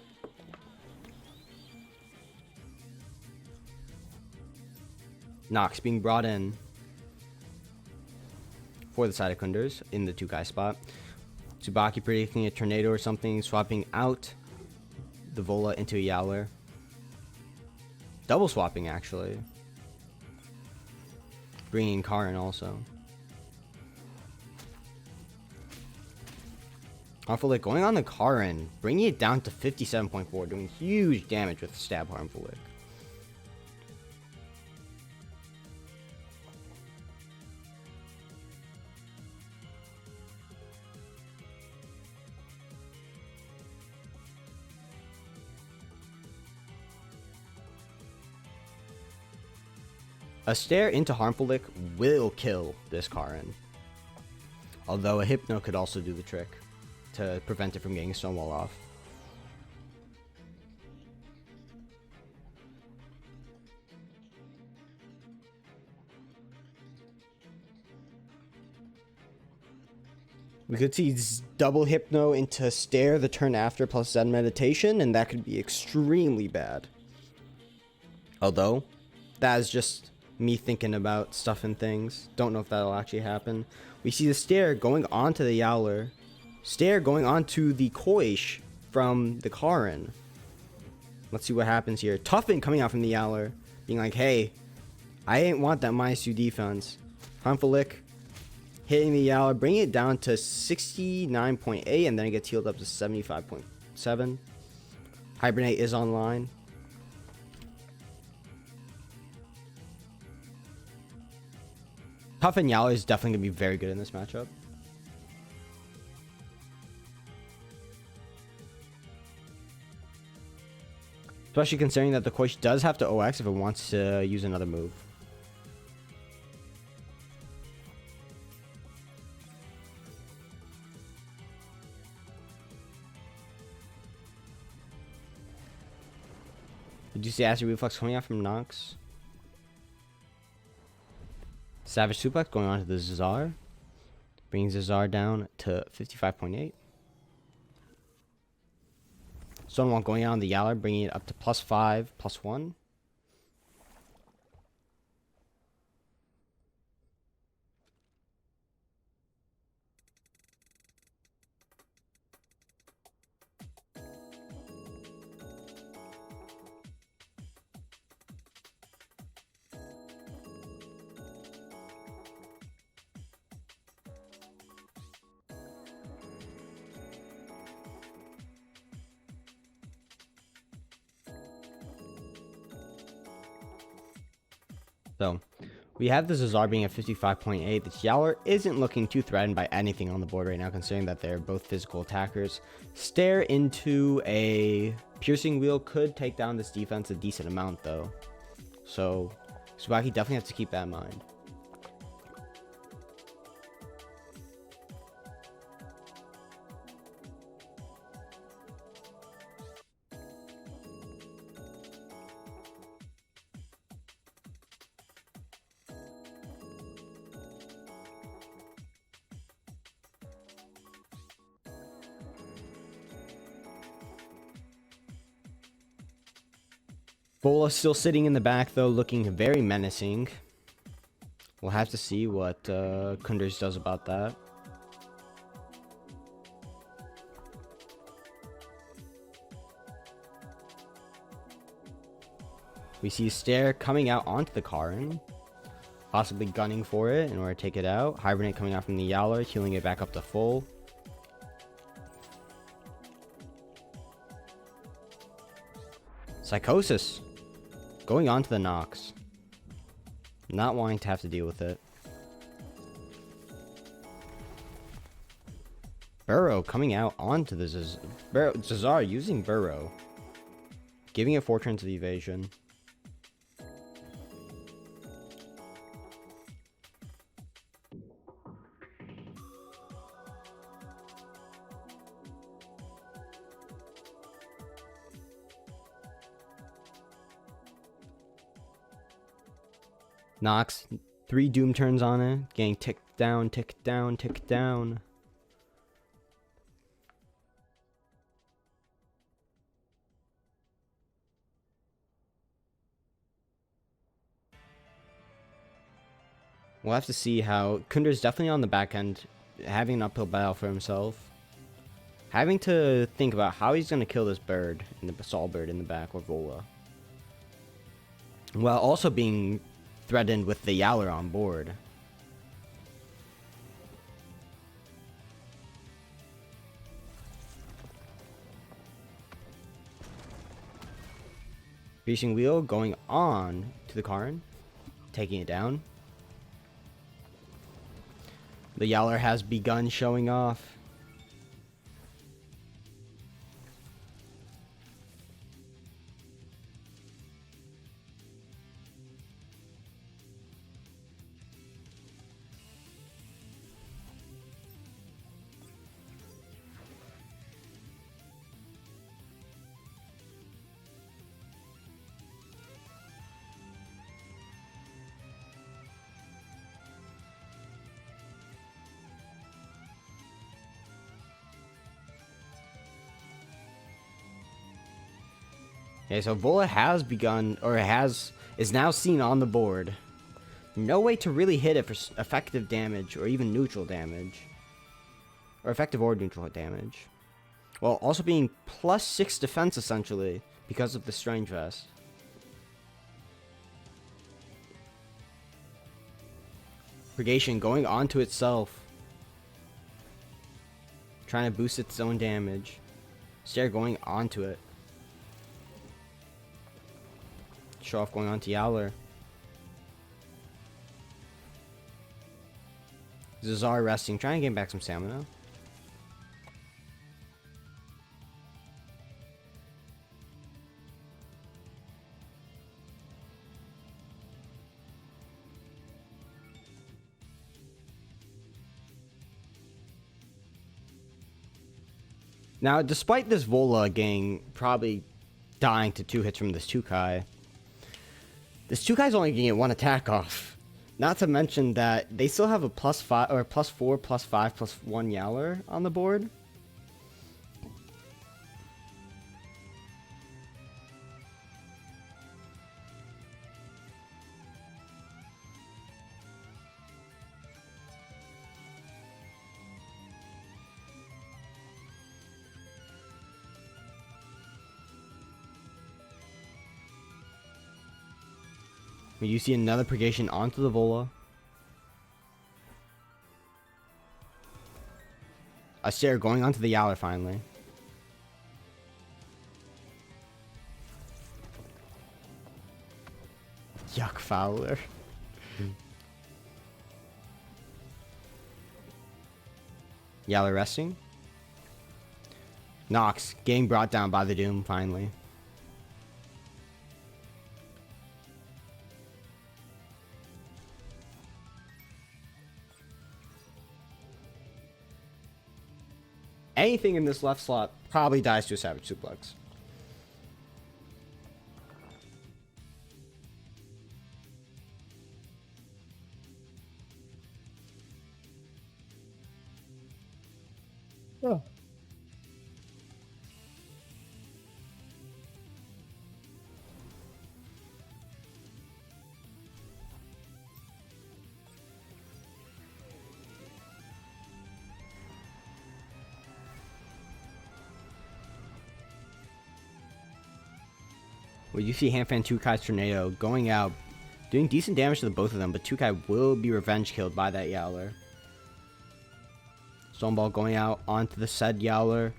Nox being brought in for the side of Kunders in the 𝗂𝗃 spot. 𝗬𝗵𝗆 predicting a tornado or something, swapping out the Vola into a Yowler. Double swapping, actually. Bringing Karin also. Harmful Lick going on the Karin, bringing it down to 57.4, doing huge damage with Stab Harmful Lick. A stare into Harmful Lick will kill this Karin. Although a Hypno could also do the trick to prevent it from getting Stonewall off. We could see double Hypno into stare the turn after plus Zen Meditation, and that could be extremely bad. Although, that is just me thinking about stuff and things. Don't know if that'll actually happen. We see the stair going onto the Yowler. Stair going onto the 𝗂𝗍𝗄 from the Karin. Let's see what happens here. Tuffen coming out from the Yowler, being like, hey, I ain't want that -2 defense. 𝗵𝗶𝗶𝗴𝗏 hitting the Yowler, bringing it down to 69.8, and then it gets healed up to 75.7. Hibernate is online. Tuffen Yowler is definitely going to be very good in this matchup. Especially considering that the 𝗂𝗍𝗄 does have to OX if it wants to use another move. Did you see Acid Reflex coming out from Nox? Savage Suplex going on to the 𝗧𝗲𝗺. Bringing 𝗧𝗲𝗺 down to 55.8. Stonewall going out on the Yowler, bringing it up to +5, +1. So, we have the 𝗧𝗲𝗺 being at 55.8. This Yowler isn't looking too threatened by anything on the board right now, considering that they're both physical attackers. Stare into a piercing wheel could take down this defense a decent amount, though. So, 𝗧𝗏𝗏𝗧 definitely has to keep that in mind. 𝗂𝗀𝗆 still sitting in the back, though, looking very menacing. We'll have to see what 𝗀𝗃𝗃 does about that. We see Stair coming out onto the Karin, possibly gunning for it in order to take it out. Hibernate coming out from the Yowler, healing it back up to full. Psychosis going on to the Nox, not wanting to have to deal with it. Burrow coming out onto the 𝗧𝗲𝗺 using Burrow, giving it 4 turns of evasion. Nox, 3 Doom turns on it, getting ticked down, ticked down, ticked down. We'll have to see how 𝗀𝗃𝗃's definitely on the back end, having an uphill battle for himself. Having to think about how he's going to kill this bird, in the Basalt bird in the back, or Vola. While also being threatened with the Yowler on board. Piercing Wheel going on to the Karin, taking it down. The Yowler has begun showing off. Okay, so Vola has begun, or is now seen on the board. No way to really hit it for effective damage, or even neutral damage. Or effective or neutral damage. While also being +6 defense, essentially, because of the Strange Vest. Purgation going onto itself. Trying to boost its own damage. Stare going onto it. Show off going onto Yowler. 𝗧𝗲𝗺 resting, trying to gain back some stamina. Now, despite this Vola gang probably dying to 2 hits from this 𝗂𝗀𝗽, this 𝗂𝗀𝗽's only gonna get 1 attack off. Not to mention that they still have a +5 or +4, +5, +1 Yowler on the board. You see another purgation onto the Vola. A stare going onto the Yowler finally. 𝗂𝗀𝗺𝗁. Yowler resting. Nox getting brought down by the Doom finally. Anything in this left slot probably dies to a Savage Suplex. Oh. Well, you see Hanfan 𝗂𝗀𝗽's Tornado going out, doing decent damage to the both of them, but 𝗂𝗀𝗽 will be revenge killed by that Yowler. Stoneball going out onto the said Yowler,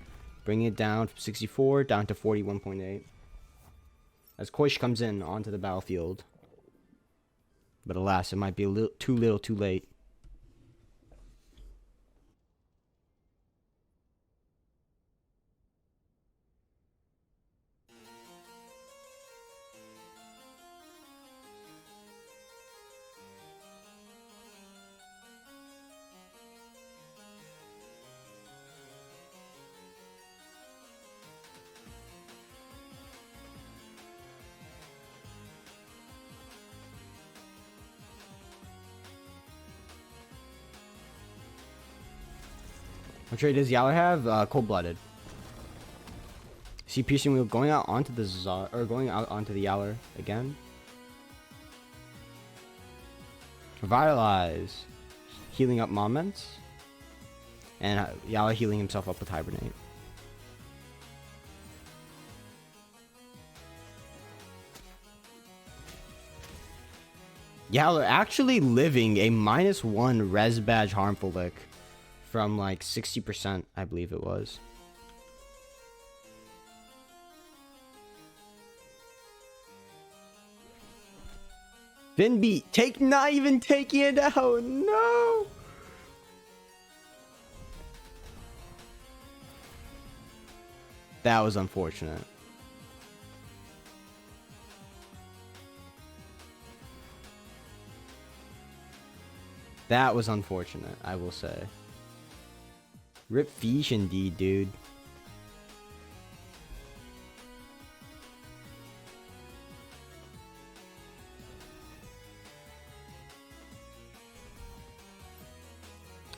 bringing it down from 64 down to 41.8. As 𝗂𝗀𝗽 comes in onto the battlefield. But alas, it might be a little too late. What trait does Yowler have? Cold-blooded. See Piercing Wheel going out onto the 𝗧𝗲𝗺, or going out onto the Yowler again. Revitalize. Healing up moments. And Yowler healing himself up with Hibernate. Yowler actually living a -1 res badge harmful lick. From like 60%, I believe it was. Finn beat. Not even taking it out. No. That was unfortunate. That was unfortunate, I will say. 𝗵𝗵𝗶 indeed, dude.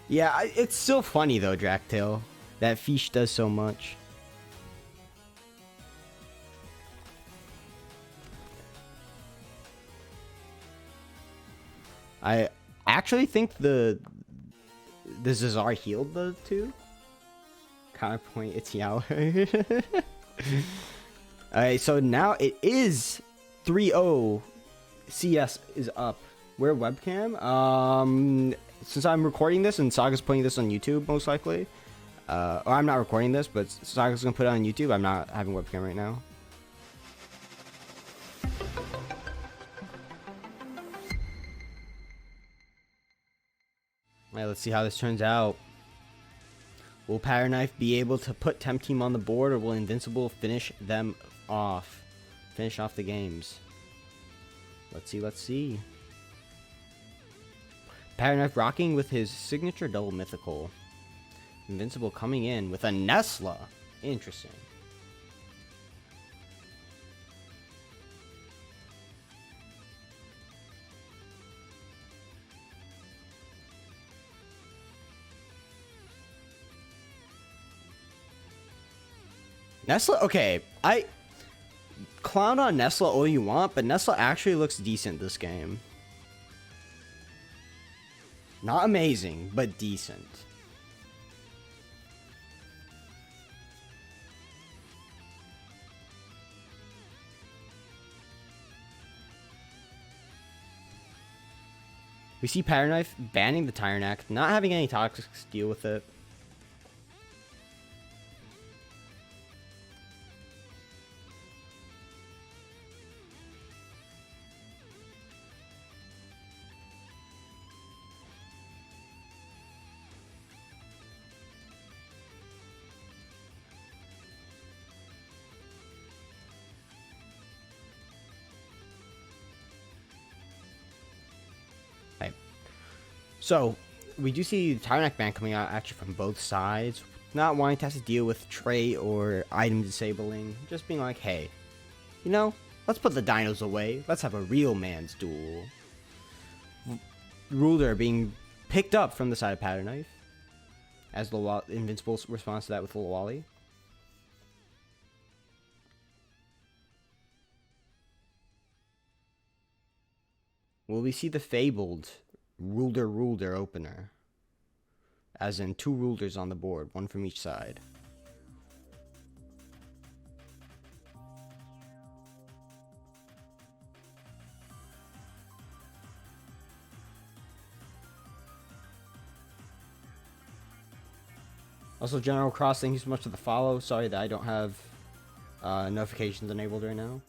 Yeah, it's still funny though, Draktail, that Fish does so much. I actually think the 𝗧𝗲𝗺 healed the two. Counterpoint 𝗬𝗧𝗺. Alright, so now it is 3-0. CS is up. Where webcam? Since I'm recording this and Saga's putting this on YouTube, most likely. Or I'm not recording this, but Saga's gonna put it on YouTube. I'm not having webcam right now. Alright, let's see how this turns out. Will 𝗏𝗏𝗏 be able to put TemTeam on the board, or will Invincible finish them off? Finish off the games. Let's see, let's see. 𝗏𝗏𝗏 rocking with his signature double mythical. Invincible coming in with a Nesla. Interesting. Nesla, okay, I clown on Nesla all you want, but Nesla actually looks decent this game. Not amazing, but decent. We see 𝗏𝗏𝗏 banning the Tyrant Act, not having any toxics deal with it. So, we do see the Tyrant Act ban coming out actually from both sides. Not wanting to have to deal with trait or item disabling. Just being like, hey, you know, let's put the dinos away. Let's have a real man's duel. Ruler being picked up from the side of 𝗏𝗏𝗏. As Invincible responds to that with 𝗬𝗏𝗏. Will we see the fabled ruler opener, as in 2 rulers on the board, 1 from each side? Also, General Cross, thank you so much for the follow. Sorry that I don't have notifications enabled right now.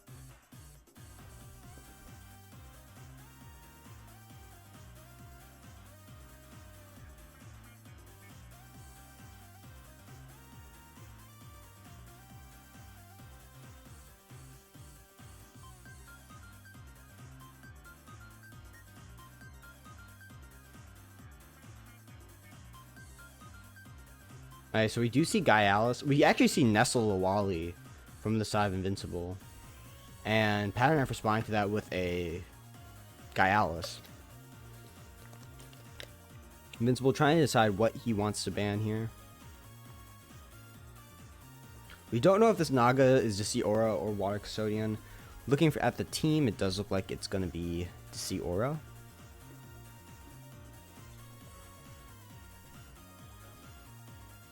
Alright, so we do see 𝗬𝗧𝗺. We actually see 𝗧𝗏𝗺 from the side of Invincible. And 𝗏𝗏𝗏 responding to that with a 𝗬𝗧𝗺. Invincible trying to decide what he wants to ban here. We don't know if this Naga is 𝗬𝗏𝗺 or Water Custodian. Looking at the team, it does look like it's going to be 𝗬𝗏𝗺.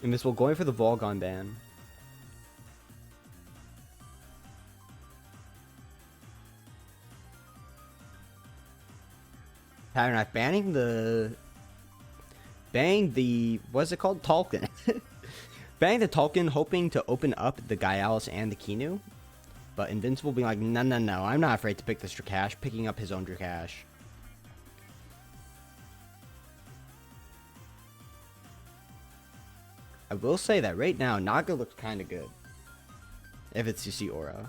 Invincible going for the Volgon ban. 𝗏𝗏𝗏 banning the what's it called? Tolkien. Banning the Tolkien, hoping to open up the 𝗬𝗧𝗺 and the 𝗬𝗎. But Invincible being like, no, no, no, I'm not afraid to pick this Drakash, picking up his own Drakash. I will say that right now, Naga looks kind of good. If it's 𝗬𝗏𝗺. You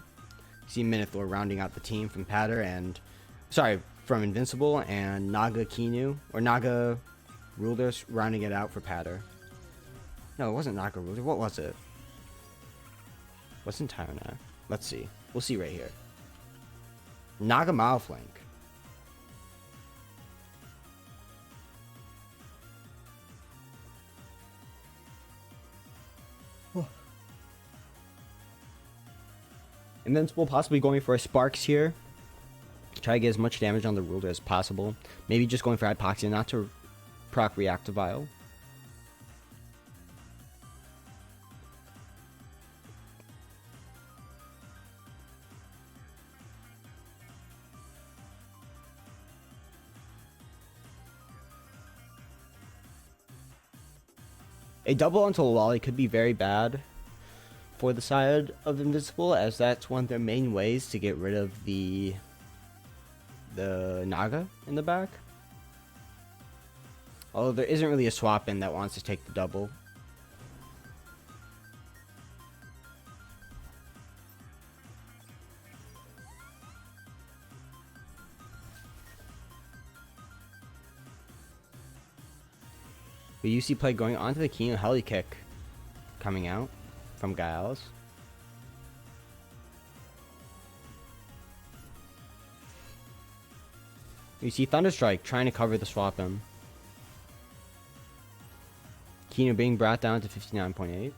see Minotaur rounding out the team from 𝗏𝗏𝗏 and... Sorry, from Invincible, and Naga 𝗬𝗎, or Naga Ruler rounding it out for 𝗏𝗏𝗏. No, it wasn't Naga Ruler. What was it? Wasn't Tyrant? Let's see. We'll see right here. Naga Malflank. Invincible possibly going for a Sparks here. Try to get as much damage on the ruler as possible. Maybe just going for hypoxia, not to proc 𝗧𝗵𝗶𝗶𝗴. A double onto 𝗬𝗚 could be very bad for the side of Invincible, as that's one of their main ways to get rid of the Naga in the back. Although there isn't really a swap in that wants to take the double. But you see play going onto the King heli kick coming out from 𝗬𝗚. You see Thunderstrike trying to cover the swap him. Kino being brought down to 59.8.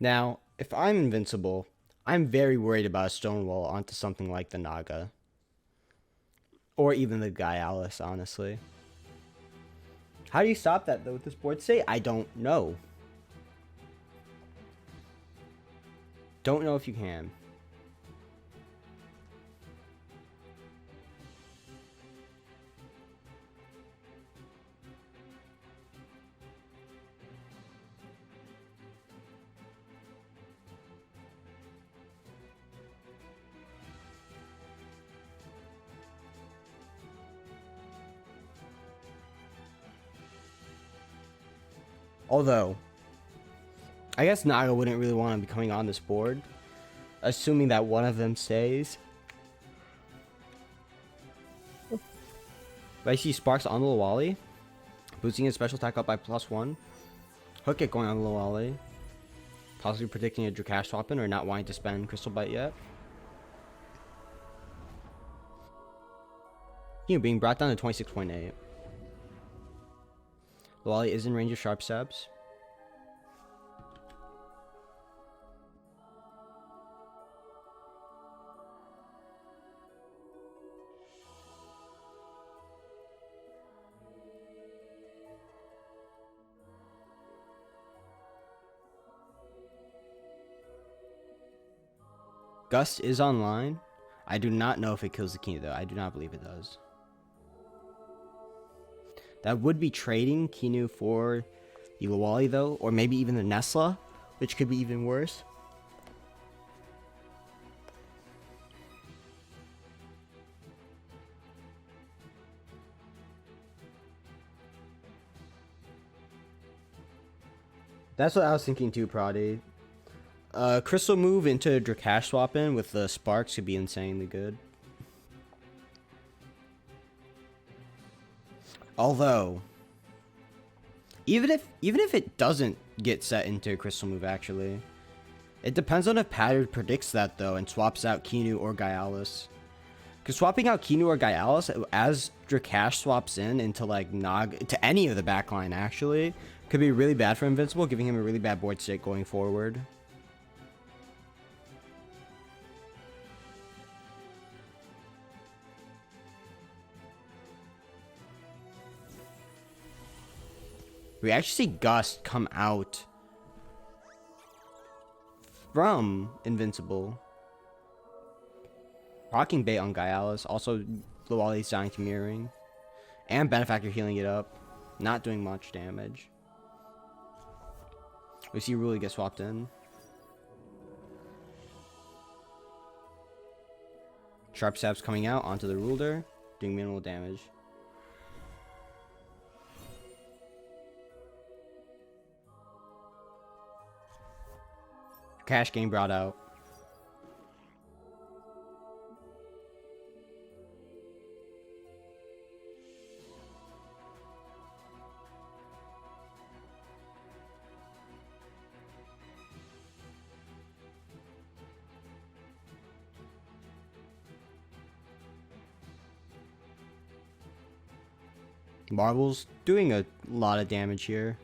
Now, if I'm Invincible, I'm very worried about a Stonewall onto something like the Naga. Or even the 𝗬𝗚, honestly. How do you stop that, though, with this board state? I don't know. Don't know if you can. Although, I guess Naga wouldn't really want to be coming on this board, assuming that one of them stays. But I see Sparks on the 𝗬𝗚, boosting his special attack up by +1. Hook it going on the 𝗬𝗚, possibly predicting a Drakash swap in or not wanting to spend Crystal Bite yet. Being brought down to 26.8. 𝗬𝗚 is in range of sharp stabs. Gust is online. I do not know if it kills the Kino though. I do not believe it does. That would be trading Kino for the 𝗬𝗚 though, or maybe even the Nesla, which could be even worse. That's what I was thinking too, Prodi. Crystal move into Drakash swap in with the Sparks could be insanely good. Although, even if it doesn't get set into a Crystal move, actually, it depends on if Pattern predicts that though and swaps out Kino or 𝗬𝗚. Because swapping out Kino or 𝗬𝗚 as Drakash swaps in into like to any of the backline actually could be really bad for Invincible, giving him a really bad board state going forward. We actually see Gust come out from Invincible. Rocking bait on 𝗬𝗚. Also, 𝗬𝗚's dying to mirroring. And Benefactor healing it up. Not doing much damage. We see Ruli get swapped in. Sharp Stabs coming out onto the ruler. Doing minimal damage. Cash game brought out. Marvel's doing a lot of damage here.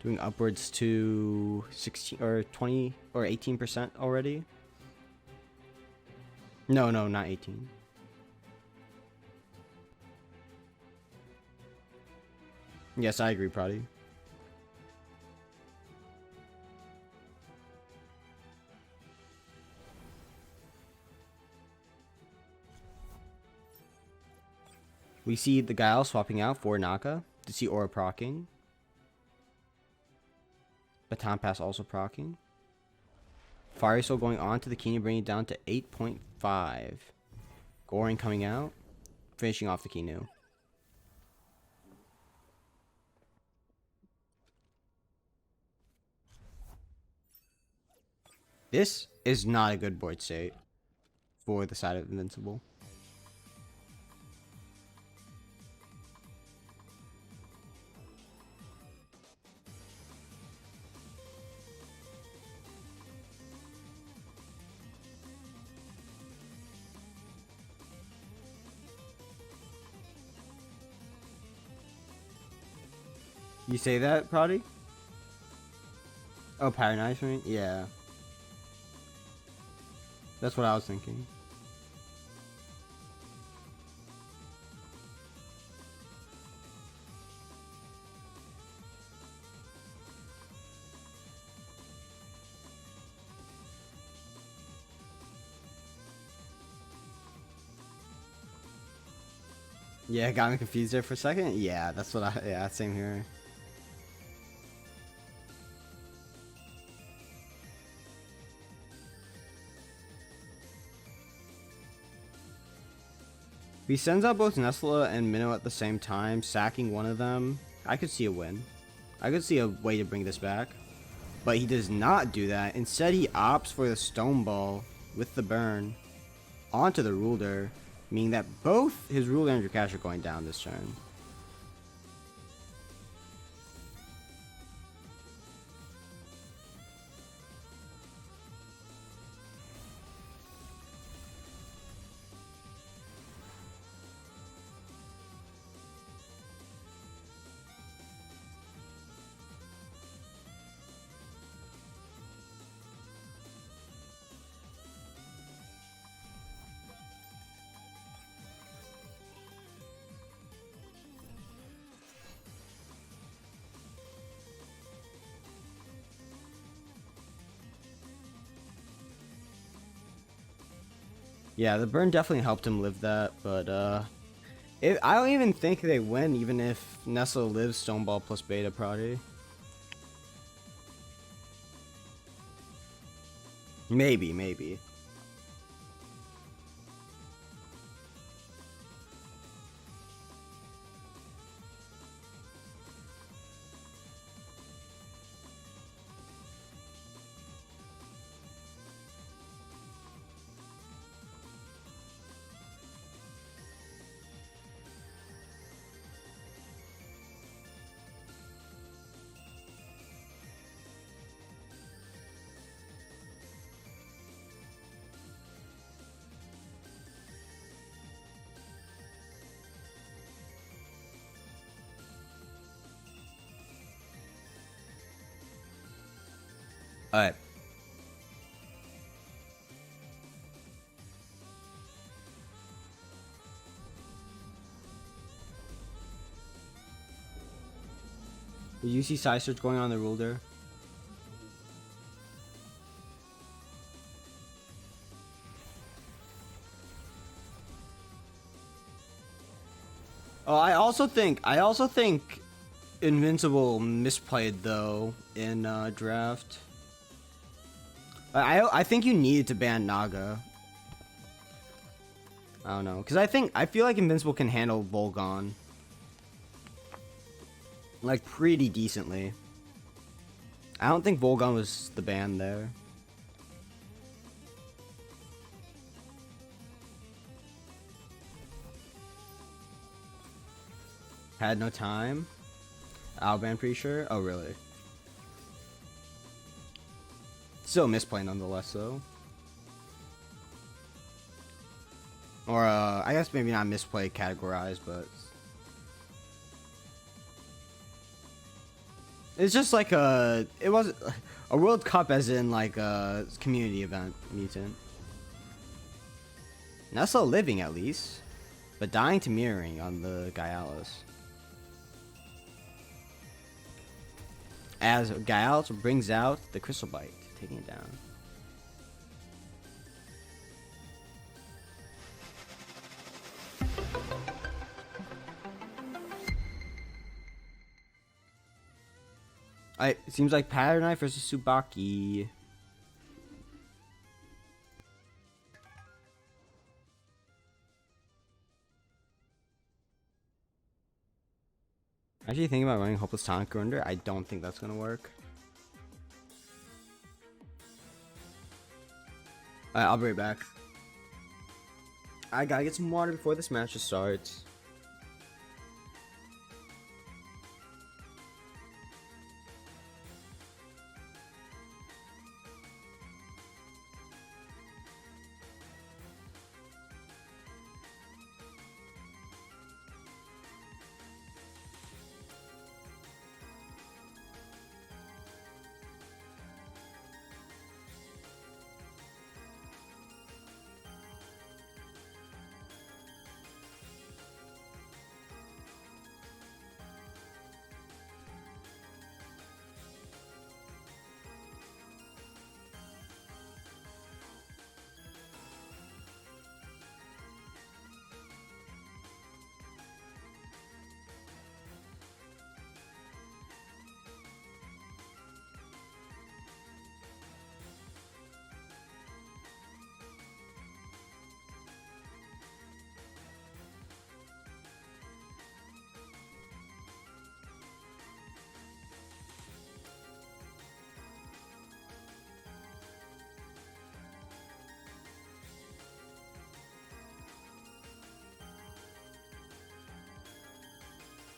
Doing upwards to 16 or 20 or 18% already. No, not 18. Yes, I agree, Prodi. We see the Guile swapping out for Naka to see Aura proccing. Baton Pass also proccing. Fire Soul going on to the Kinu, bringing it down to 8.5. Goring coming out, finishing off the Kinu. This is not a good board state for the side of Invincible. You say that, Prodi? Oh, Paradise, right? Yeah. That's what I was thinking. Yeah, got me confused there for a second. Yeah, that's what I. Yeah, same here. If he sends out both Nesla and Minnow at the same time, sacking one of them, I could see a win. I could see a way to bring this back. But he does not do that. Instead, he opts for the Stone Ball with the burn onto the Ruler, meaning that both his Ruler and Drakash are going down this turn. Yeah, the burn definitely helped him live that, but I don't even think they win even if Nestle lives Stone Ball plus Beta Prodi. Maybe. Alright. Did you see side search going on the Ruler? Oh, I also think Invincible misplayed though in draft. I think you needed to ban Naga. I don't know, because I feel like Invincible can handle Volgon like pretty decently. I don't think Volgon was the ban there. Had no time. Alban, pretty sure. Oh, really? Still misplay nonetheless, though. Or, I guess maybe not misplay categorized, but... It's just like it was a World Cup as in like a community event mutant. Not still living at least, but dying to mirroring on the 𝗬𝗪𝗧. As 𝗬𝗪𝗧 brings out the Crystal Bite, taking it down. It seems like Pattern Knife versus 𝗧𝗵𝗵𝗶𝗶. Actually thinking about running Hopeless Tonic under. I don't think that's gonna work. Alright, I'll be right back. I gotta get some water before this match starts.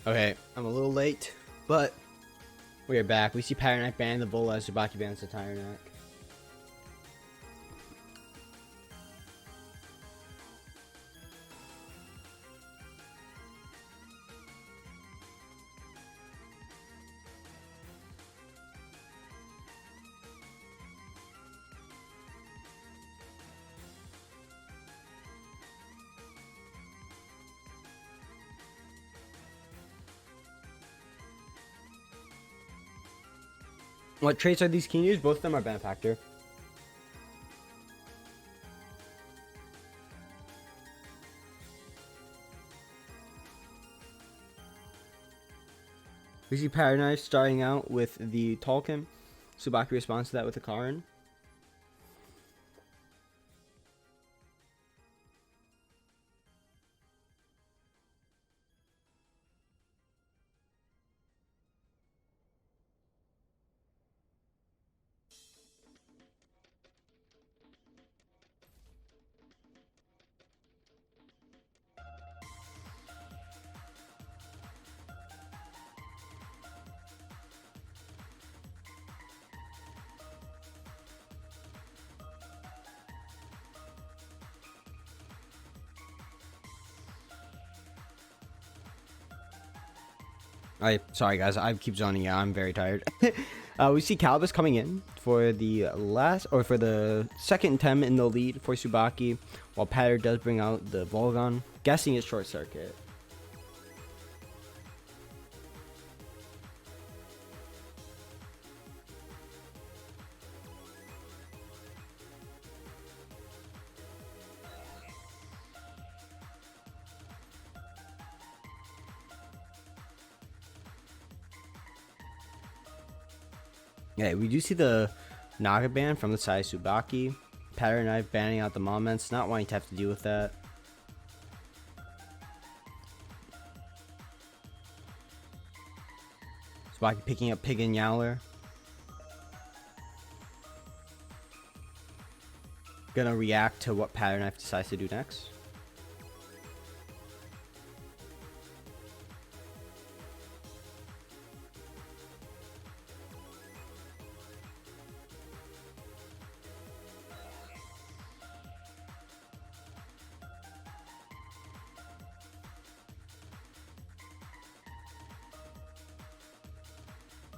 Okay, I'm a little late, but we are back. We see Pattern Knife ban the Vola as 𝗧𝗵𝗵𝗶 bans the Tire Neck. What traits are these Kinyus? Both of them are Benefactor. We see Pattern Knife starting out with the Tolkien. 𝗧𝗵𝗵𝗶 responds to that with a Karin. Sorry guys, I keep zoning out. I'm very tired. We see 𝗂𝗶𝗵𝗶 coming in for the second Tem in the lead for 𝗧𝗵𝗵𝗶, while Patter does bring out the Volgon, guessing it's Short Circuit. Yeah, we do see the Naga ban from the side of 𝗧𝗵𝗵𝗶. Pattern Knife banning out the moments, not wanting to have to deal with that. 𝗧𝗵𝗵𝗶 picking up Pig and Yowler. Gonna react to what Pattern Knife decides to do next.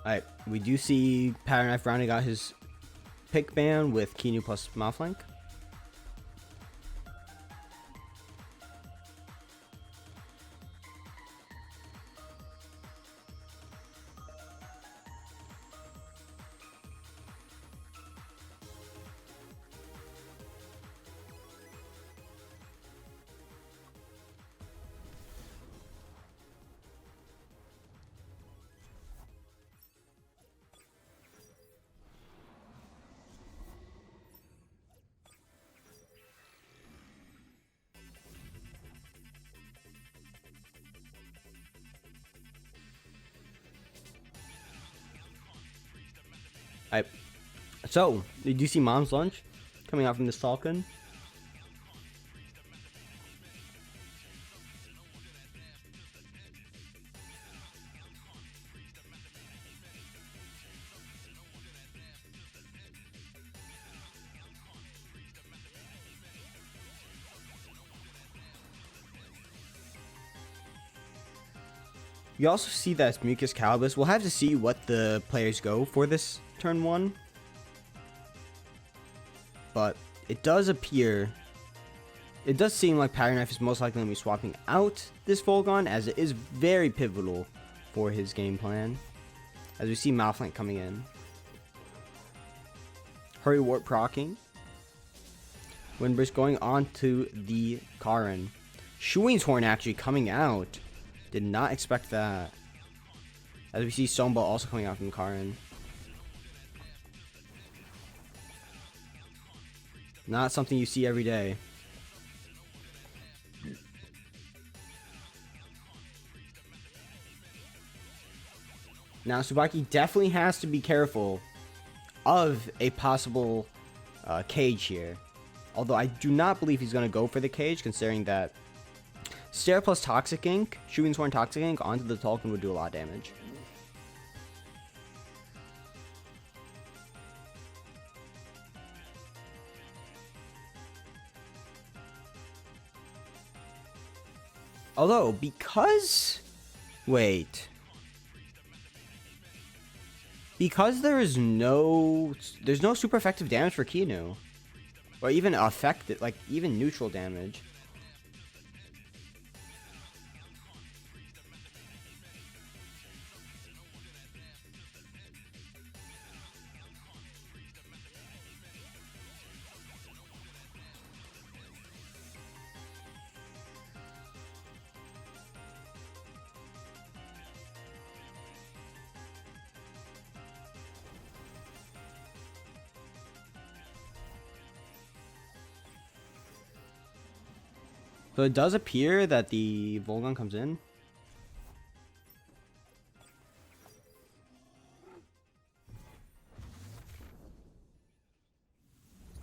Alright, we do see Pattern Knife rounding out his pick ban with Kinu plus Malflank. Alright, so did you see Mom's Lunch coming out from this Falcon? You also see that 𝗧𝗵𝗶𝗴𝗶. We'll have to see what the players go for this turn 1. But it does appear, it does seem like Pattern Knife is most likely going to be swapping out this Volgon, as it is very pivotal for his game plan. As we see Malflank coming in. Hurry Warp proccing. 𝗬𝗵𝗶 going on to the Karin. Shuin's Horn actually coming out. Did not expect that. As we see Somba also coming out from Karin. Not something you see every day. Now 𝗬𝗵𝗆 definitely has to be careful of a possible cage here. Although I do not believe he's going to go for the cage, considering that Stare plus Toxic Ink, Shuin's Horn Toxic Ink onto the Tolkien would do a lot of damage. Although, because... Wait. Because there's no super effective damage for Kinu. Or even effective, like, even neutral damage. So it does appear that the Volgon comes in.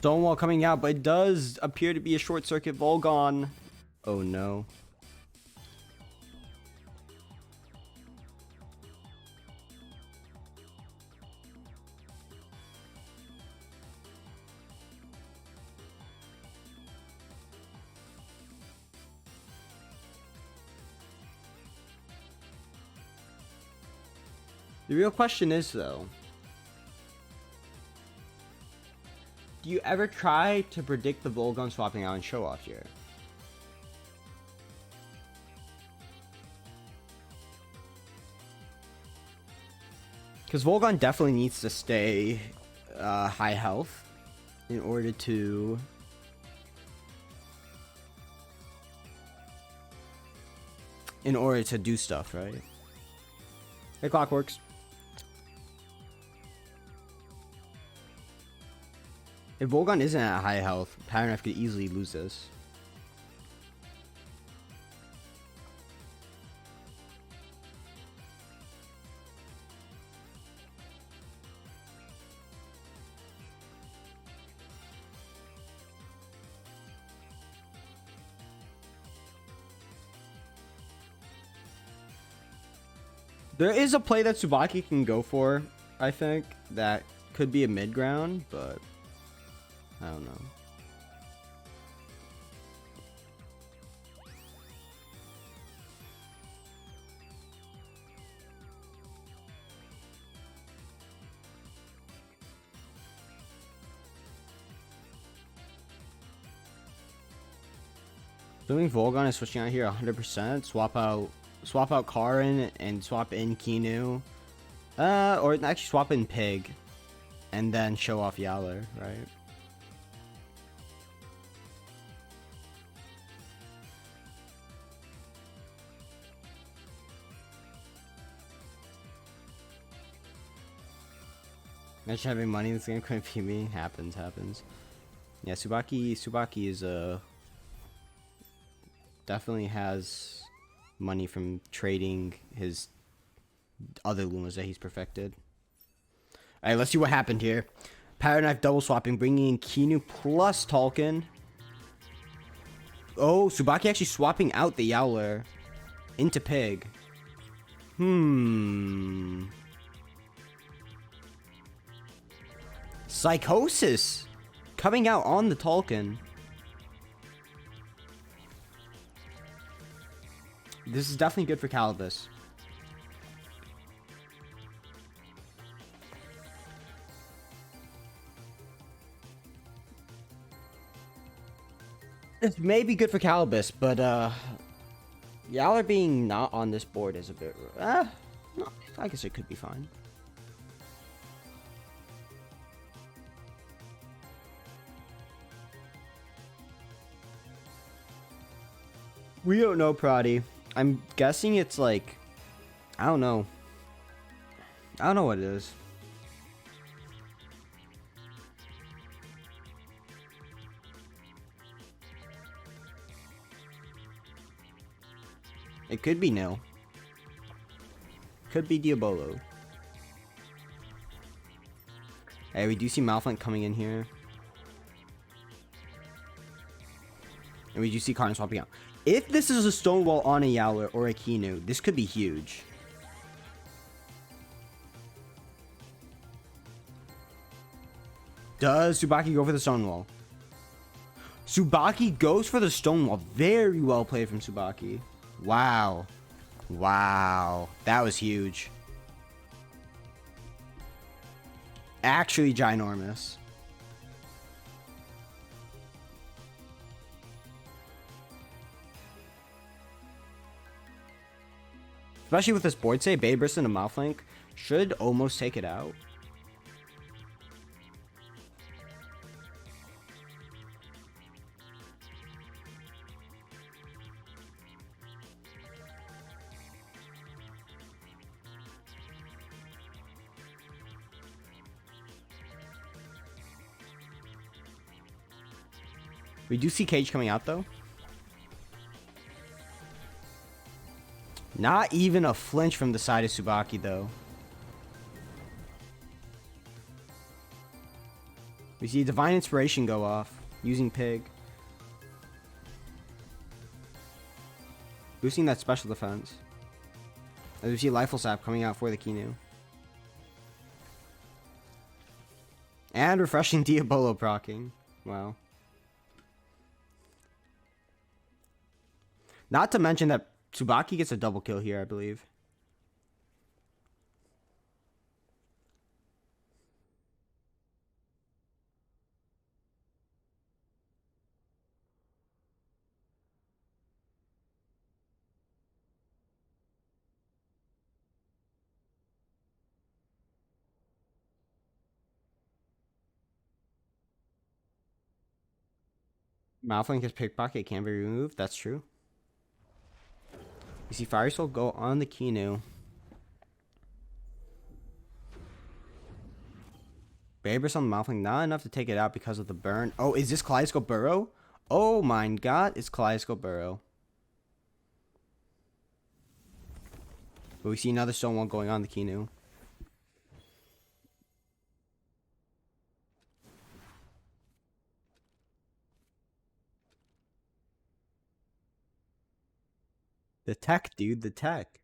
Stonewall coming out, but it does appear to be a short circuit Volgon. Oh no. The real question is, though, do you ever try to predict the Volgon swapping out and show off here? Because Volgon definitely needs to stay high health in order to do stuff, right? Hey, Clockworks. If Volgon isn't at high health, Pattern Knife could easily lose this. There is a play that 𝗬𝗵𝗆 can go for, I think, that could be a mid ground, but I don't know. Assuming Volgon is switching out here 100%. Swap out Karin and swap in Kinu. Or actually swap in Pig. And then show off 𝗀𝗄𝗧, right? Imagine having money in this game couldn't be me. Happens. Yeah, 𝗬𝗵𝗶 is definitely has money from trading his other Lumas that he's perfected. Alright, let's see what happened here. Power Knife double swapping, bringing in Kinu plus Tolkien. Oh, 𝗬𝗵𝗶 actually swapping out the 𝗀𝗄𝗧 into Pig. Psychosis coming out on the Tolkien. This is definitely good for 𝗂𝗶𝗆. This may be good for 𝗂𝗶𝗆, but 𝗀𝗄𝗧 being not on this board is a bit no, I guess it could be fine. We don't know, Prodi. I'm guessing it's like, I don't know what it is. It could be nil. Could be Diabolo. Hey, we do see Malphite coming in here. And we do see Karin swapping out. If this is a Stonewall on a 𝗀𝗄𝗧 or a Kinu, this could be huge. Does 𝗬𝗵𝗶 go for the Stonewall? 𝗬𝗵𝗶 goes for the Stonewall. Very well played from 𝗬𝗵𝗶. Wow. Wow. That was huge. Actually ginormous. Especially with this board save, 𝗵𝗡 and a Malflink should almost take it out. We do see Cage coming out though. Not even a flinch from the side of 𝗬𝗵𝗶 though. We see Divine Inspiration go off using Pig. Boosting that special defense. As we see Lifeful Sap coming out for the Kinu. And refreshing Diabolo proccing. Wow. Not to mention that 𝗬𝗵𝗶 gets a double kill here, I believe. Malflink has Pickpocket, can't be removed. That's true. You see Fire Soul go on the Kinu. 𝗵𝗡 on the Malflink, not enough to take it out because of the burn. Oh, is this 𝗂𝗫𝗄𝗆? Oh my god, it's 𝗂𝗫𝗄𝗆. But we see another Stonewall going on the Kinu. The tech, dude, the tech.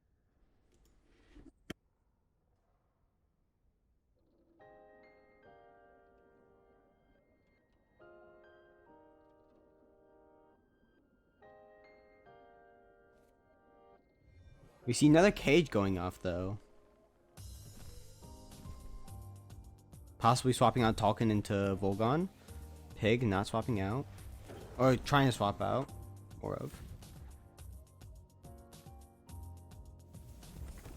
We see another Cage going off, though. Possibly swapping out Tolkien into Volgon. Pig not swapping out. Or trying to swap out. more of.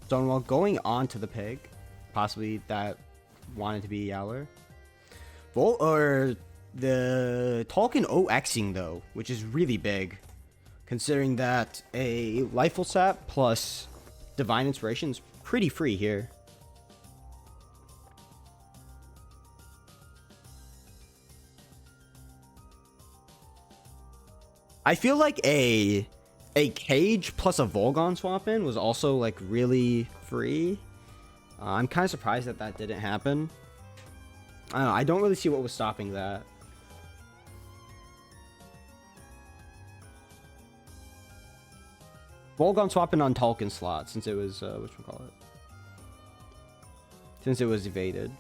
Stonewall going on to the pig. Possibly that wanted to be Yowler. Or the Tolkien OXing though, which is really big. Considering that a Lifeful Sap plus Divine Inspiration is pretty free here. I feel like a Cage plus a Volgon swap in was also like really free. I'm kind of surprised that that didn't happen. I don't know, I don't really see what was stopping that. Volgon swapping on Tolkien slot since it was whatchamacallit? Since it was evaded.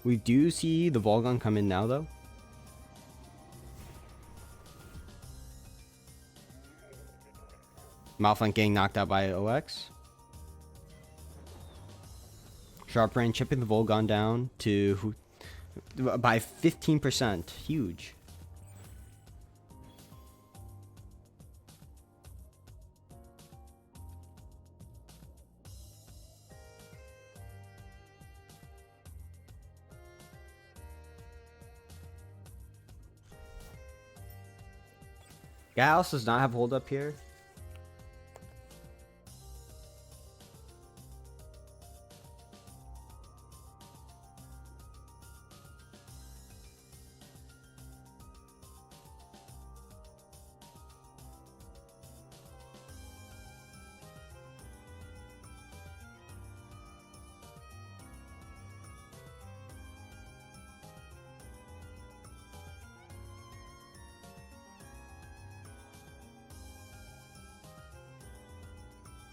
We do see the Volgon come in now, though. Malflank getting knocked out by OX. Sharp Rain chipping the Volgon down to by 15%. Huge. Gals does not have hold up here.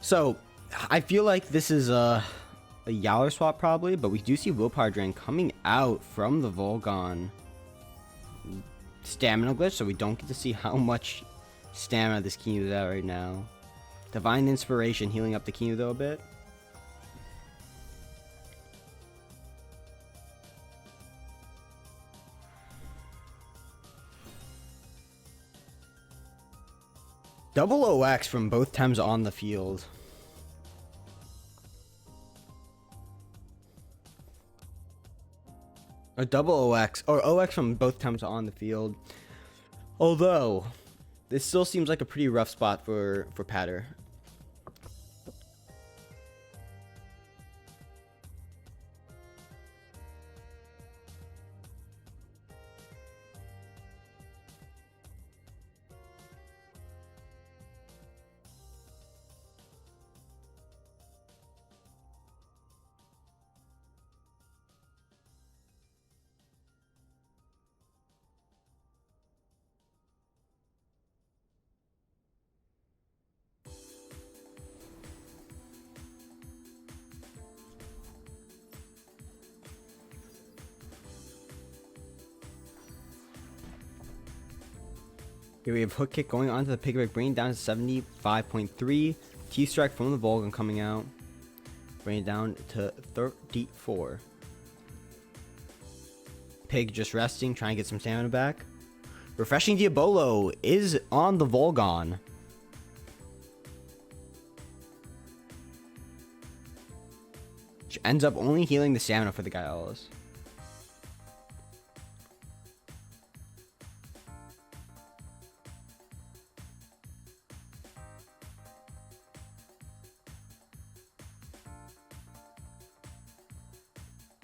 So, I feel like this is a Yowler swap probably, but we do see Willpower Drain coming out from the Volgon stamina glitch, so we don't get to see how much stamina this King is at right now. Divine Inspiration healing up the King though a bit. Double OX from both Tems on the field. A double OX, or OX from both Tems on the field. Although, this still seems like a pretty rough spot for Patter. Here we have Hook Kick going onto the Piggyback, bringing it down to 75.3. T-Strike from the Volgon coming out, bringing it down to 34. Pig just resting, trying to get some stamina back. Refreshing Diabolo is on the Volgon. Which ends up only healing the stamina for the guy Ellis.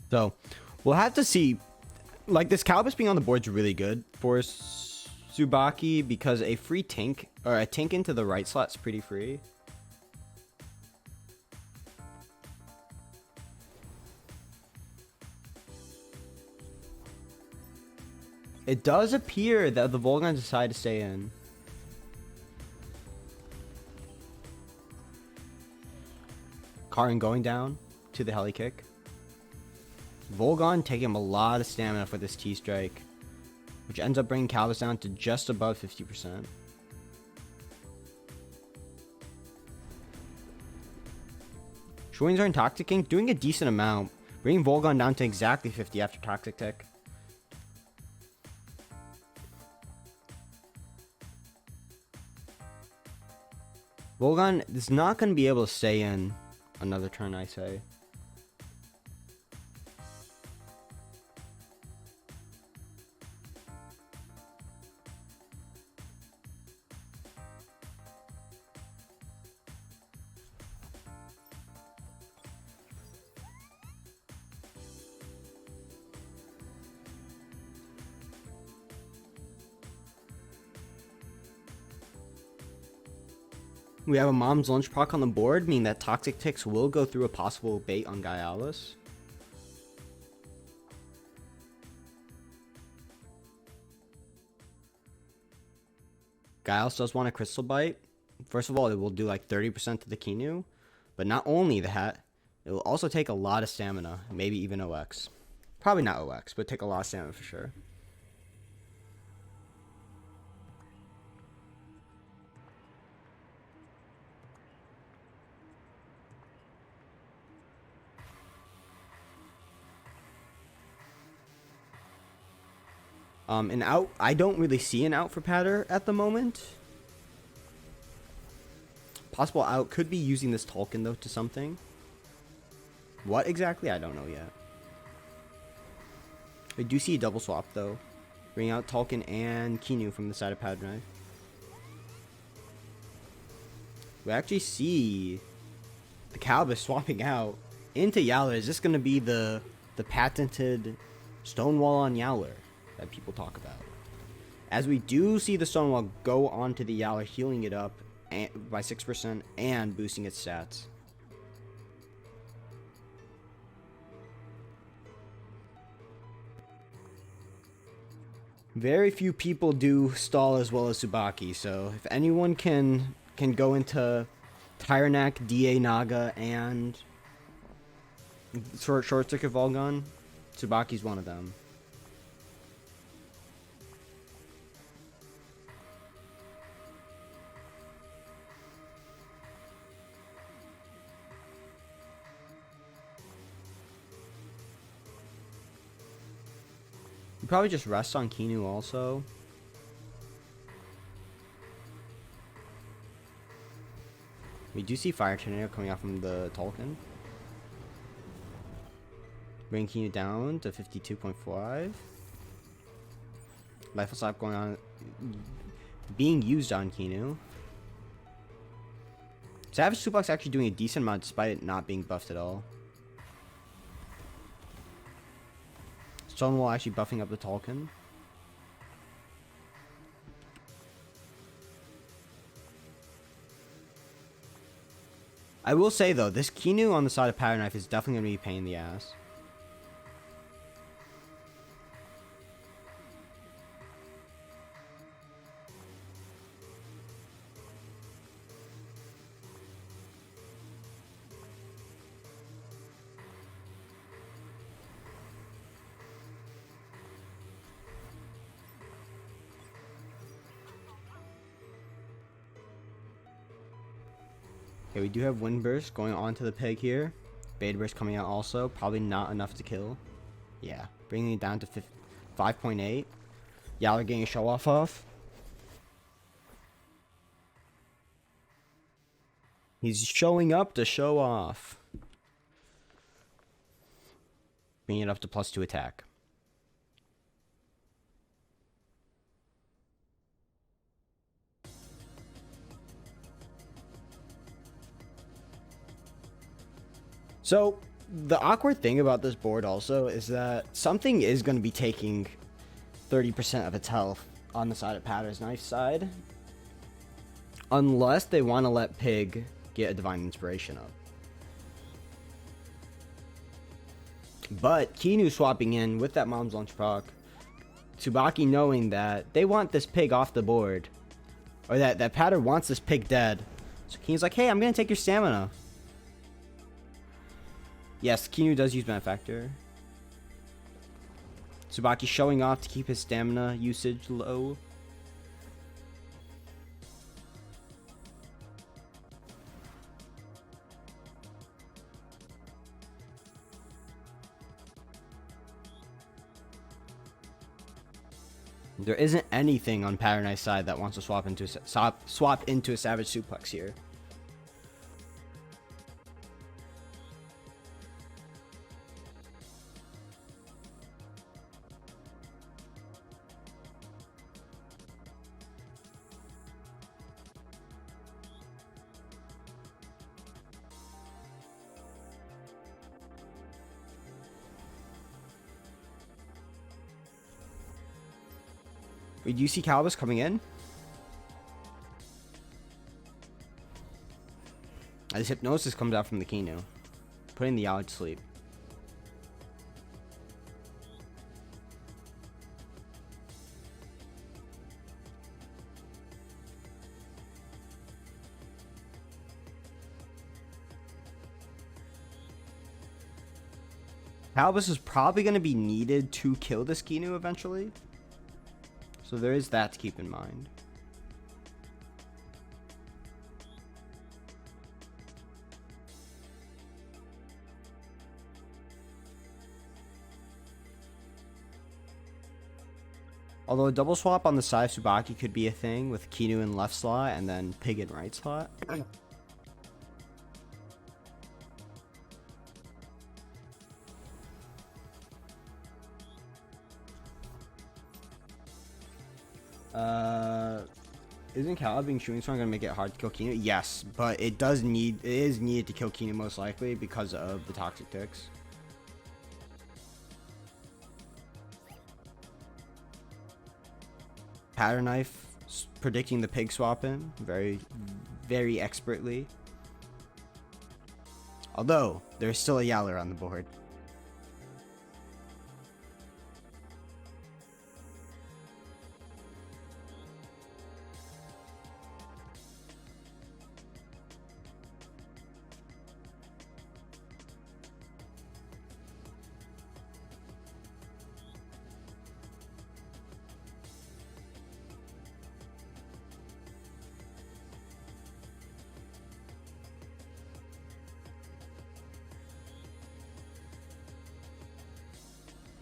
So, we'll have to see. Like, this 𝗂𝗶𝗆 being on the board is really good for 𝗧𝗵𝗵𝗆 because a free Tink, or a Tink into the right slot is pretty free. It does appear that the Volgon decided to stay in. Karin going down to the heli kick. Volgon taking him a lot of stamina for this T-Strike, which ends up bringing 𝗂𝗶𝗆 down to just above 50%. Schwings are in Toxic King, doing a decent amount. Bringing Volgon down to exactly 50 after Toxic Tick. Volgon is not going to be able to stay in another turn, I say. We have a Mom's Lunch proc on the board, meaning that Toxic Ticks will go through a possible bait on 𝗬𝗧𝗵𝗶𝗴. 𝗬𝗧𝗵𝗶 does want a Crystal Bite. First of all, it will do like 30% to the Kinu, but not only that, it will also take a lot of stamina, maybe even OX. Probably not OX, but take a lot of stamina for sure. An out, I don't really see an out for Patter at the moment. Possible out could be using this Tolkien though to something. What exactly? I don't know yet. We do see a double swap though. Bring out Tolkien and Kinu from the side of Patter Knife. We actually see the 𝗂𝗶𝗆 swapping out into Yowler. Is this going to be the patented Stonewall on Yowler that people talk about? As we do see the Stonewall go onto the Yowler, healing it up by 6% and boosting its stats. Very few people do stall as well as 𝗬𝗵𝗆, so if anyone can go into Tyrannak, DA Naga, and short circuit Volgon, 𝗬𝗵𝗆's one of them. You probably just rest on Kinu also. We do see Fire Tornado coming out from the Tolkien. Bring Kinu down to 52.5. Lifeless Slap going on, being used on Kinu. Savage Suplex actually doing a decent amount despite it not being buffed at all. Stonewall actually buffing up the Tolkien. I will say though, this Kinu on the side of Patter Knife is definitely going to be a pain in the ass. Okay, we do have Wind Burst going on to the peg here. Beta Burst coming out also. Probably not enough to kill. Yeah, bringing it down to 5.8. Yowler getting a show off. He's showing up to show off. Bringing it up to +2 attack. So, the awkward thing about this board also is that something is going to be taking 30% of its health on the side of Patter's Knife side. Unless they want to let Pig get a Divine Inspiration up. But Kinu swapping in with that Mom's Lunch proc. 𝗬𝗵𝗆 knowing that they want this Pig off the board. Or that Patter wants this Pig dead. So Kinu's like, hey, I'm going to take your stamina. Yes, Kinu does use Benefactor. 𝗬𝗵𝗆 showing off to keep his stamina usage low. There isn't anything on Pattern Ice side that wants to swap into a Savage Suplex here. Wait, do you see 𝗂𝗶𝗆 coming in? This Hypnosis comes out from the Kinu, putting the Alex to sleep. 𝗂𝗶𝗆 is probably going to be needed to kill this Kinu eventually. So there is that to keep in mind. Although a double swap on the side of Tsubaki could be a thing with Kinu in left slot and then Pig in right slot. Isn't 𝗂𝗶𝗆 being shooting strong gonna make it hard to kill Kinu? Yes, but it is needed to kill Kinu most likely because of the toxic ticks. Pattern Knife predicting the pig swap in very, very expertly. Although there's still a Yowler on the board.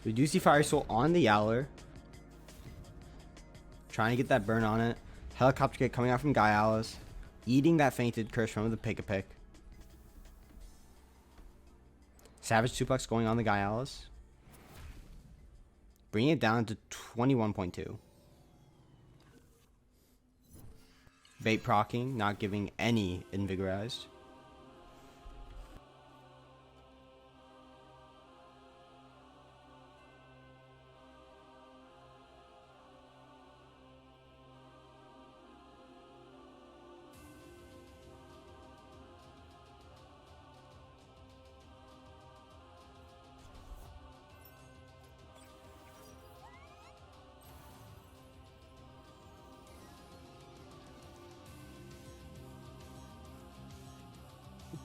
We do see Fire Soul on the Yowler. Trying to get that burn on it. Helicopter kick coming out from 𝗬𝗪. Eating that fainted curse from the 𝗂𝗶𝗆. Savage Suplex going on the 𝗬𝗪. Bringing it down to 21.2. Vape procking, not giving any invigorized.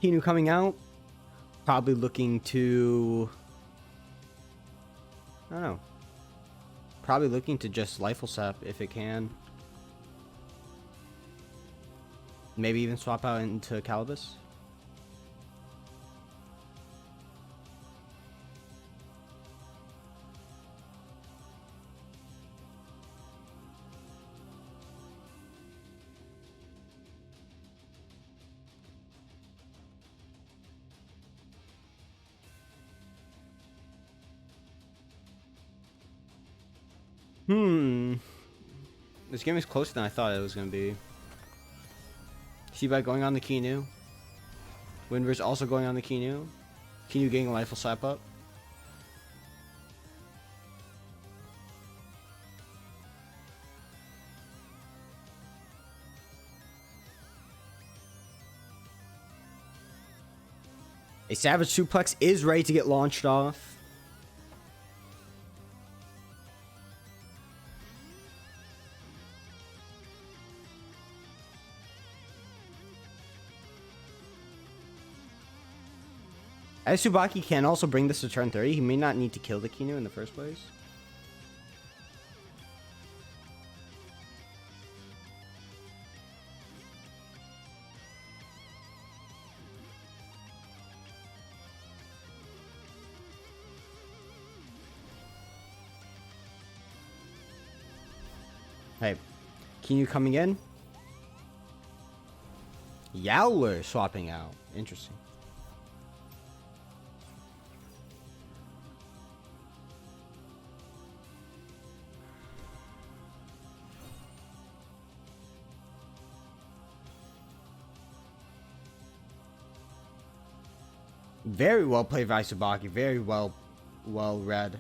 Kinu coming out, probably looking to, I don't know, probably looking to just 𝗧𝗵𝗆 if it can. Maybe even swap out into 𝗂𝗂𝗆. This game is closer than I thought it was going to be. See by going on the Kinu. 𝗬𝗵𝗆's also going on the Kinu. Kinu getting a 𝗧𝗵𝗆 up. A Savage Suplex is ready to get launched off. As Tsubaki can also bring this to turn 30, he may not need to kill the Kinu in the first place. Hey, Kinu coming in. Yowler swapping out. Interesting. Very well played by 𝗬𝗵𝗶𝗴. Very well read.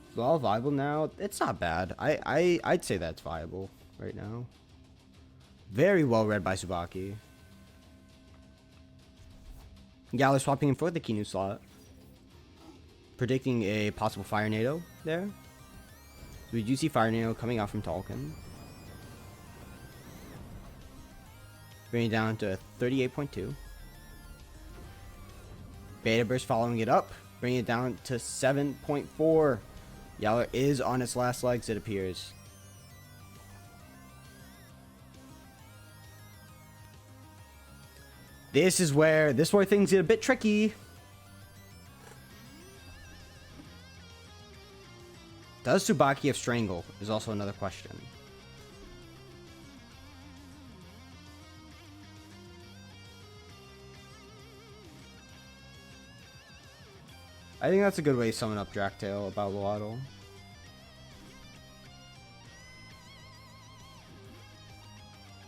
It's all viable now. It's not bad. I'd say that's viable right now. Very well read by 𝗬𝗵𝗶𝗴. Yowler swapping in for the Kinu slot. Predicting a possible Fire NATO there. So we do see Fire NATO coming out from Tolkien. Bringing it down to 38.2. 𝗬𝗵𝗶𝗴 following it up, bringing it down to 7.4. Yowler is on its last legs, it appears. This is where things get a bit tricky. Does 𝗬𝗵𝗶𝗴 have Strangle is also another question. I think that's a good way to summon up Draktail about Loaddle.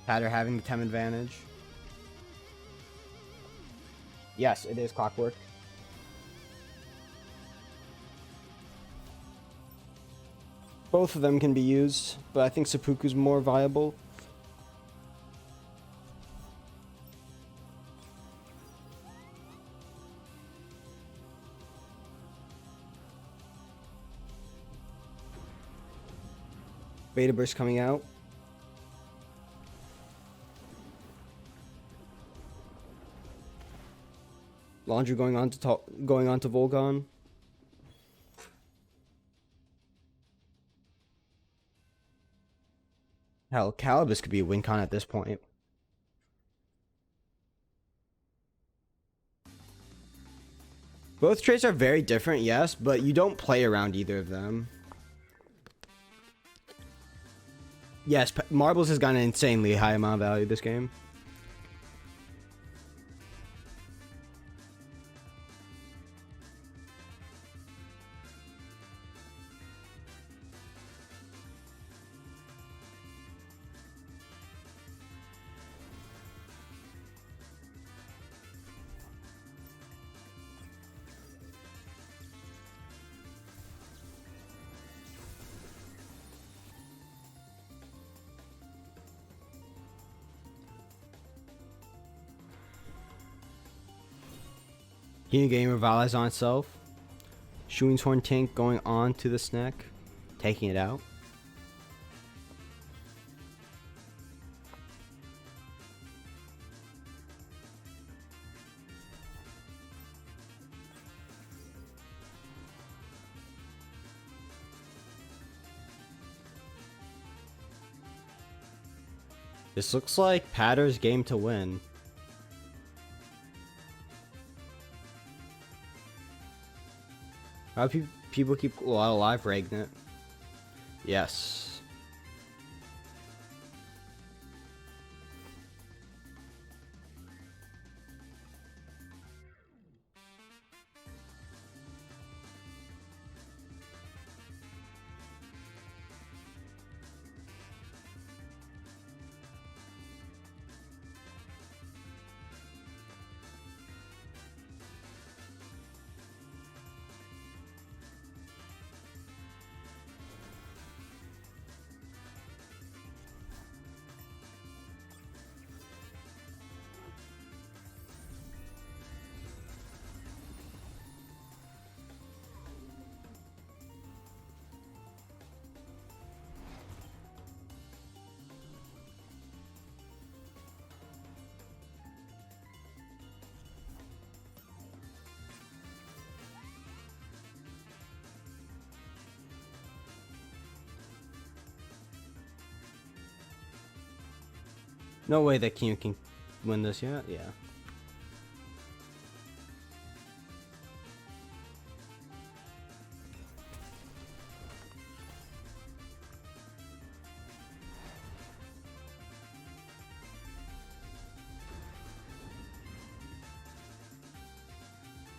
Patter having the Tem advantage. Yes, it is Clockwork. Both of them can be used, but I think Seppuku's more viable. 𝗬𝗵𝗶𝗴 coming out. Laundry going on to Volgon. Hell, 𝗂𝗏𝗃 could be a win con at this point. Both traits are very different, yes, but you don't play around either of them. Yes, Marbles has got an insanely high amount of value this game. Kinu getting revitalized on itself. Shuin's Horn Tank going on to the snack, taking it out. This looks like Patter's game to win. How do people keep a lot alive, Regnant? Yes. No way that Kinu can win this yet. Yeah.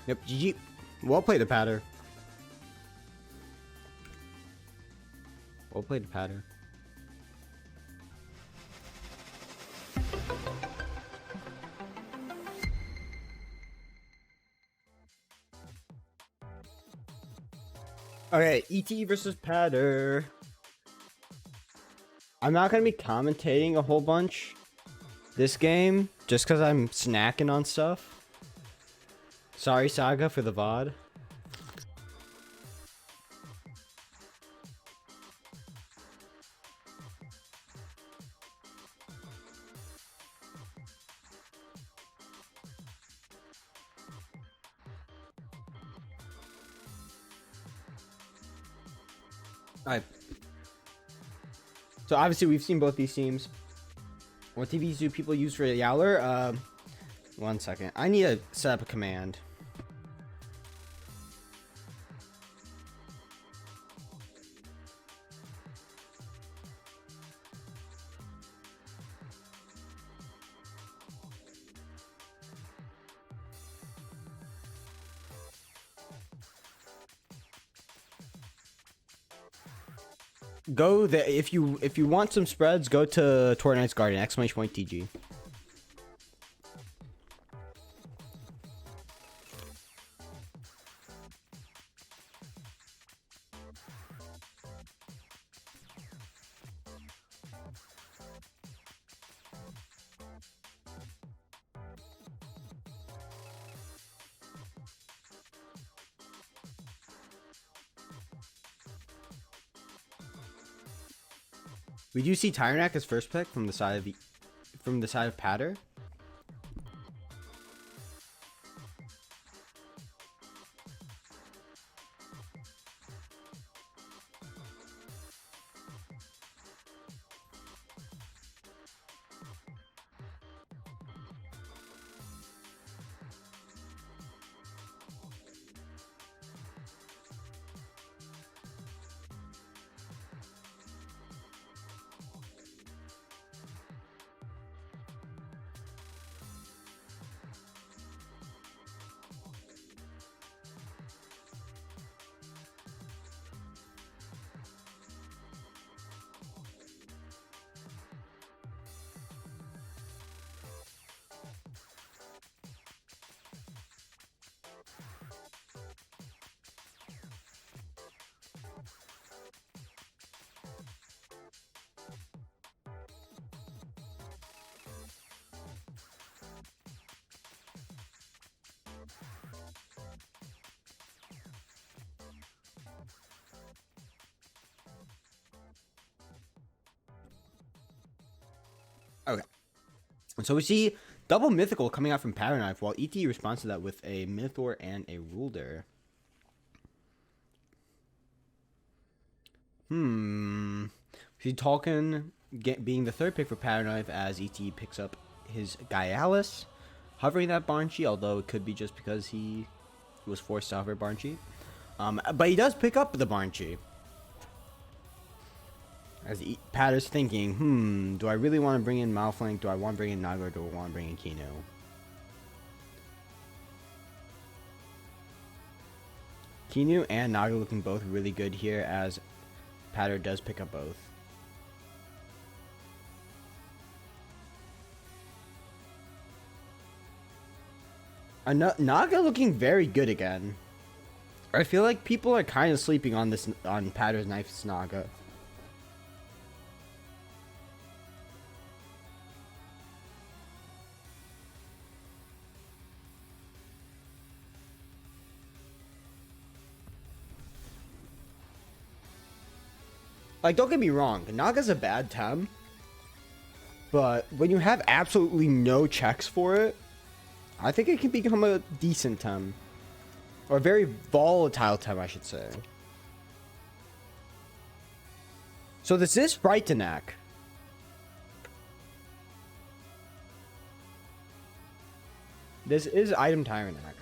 Yep, GG. Well played, 𝗏𝗏. Well played, 𝗏𝗏. Okay, ET versus 𝗏𝗏. I'm not gonna be commentating a whole bunch this game just because I'm snacking on stuff. Sorry, Saga, for the VOD. Alright. So obviously we've seen both these teams. What TVs do people use for Yowler? 1 second. I need to set up a command. Go there if you want some spreads. Go to Tornight's Garden !TG. We do see Tyrannak as first pick from the side of 𝗏𝗏. Okay. So we see double mythical coming out from Power Knife, while ET responds to that with a Mythor and a Ruler. She's talking being the third pick for Power Knife as ET picks up his 𝗬𝗬𝗏, hovering that Barnchi, although it could be just because he was forced to hover Barnchi. But he does pick up the Barnchi. As 𝗏𝗏's thinking, do I really want to bring in Malflank? Do I want to bring in Naga? Or do I want to bring in Kino? Kino and Naga looking both really good here as 𝗏𝗏 does pick up both. Naga looking very good again. I feel like people are kind of sleeping on 𝗏𝗏's Knife's Naga. Like, don't get me wrong, Naga's a bad Tem, but when you have absolutely no checks for it, I think it can become a decent Tem. Or a very volatile Tem, I should say. So this is Frightenack. This is item Tyrannak.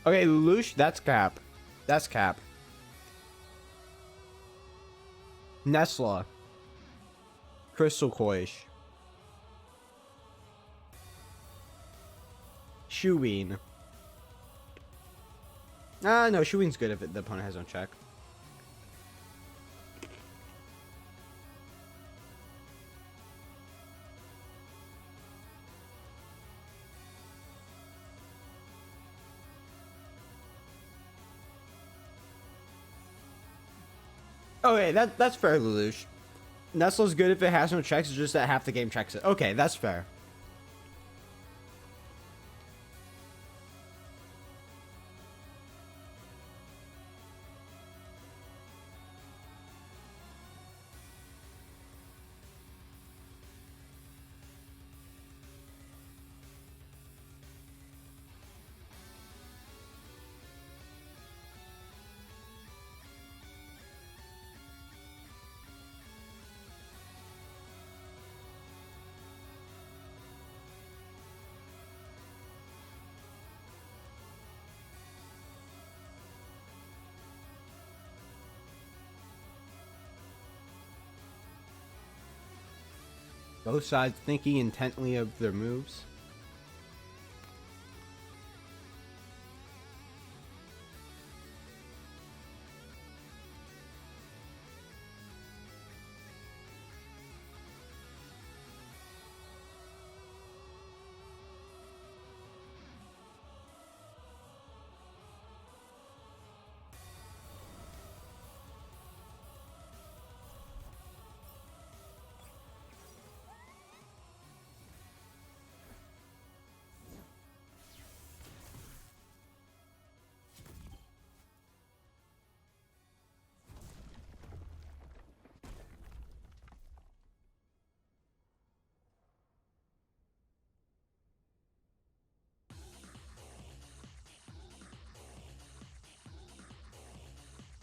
Okay, Lelouch, that's cap. That's cap. Nesla. 𝗂𝗀𝗆𝗁. 𝗬𝗃. No, 𝗬𝗃's good if the opponent has no check. Okay, that's fair, Lelouch. Nesla's good if it has no checks, it's just that half the game checks it. Okay, that's fair. Both sides thinking intently of their moves.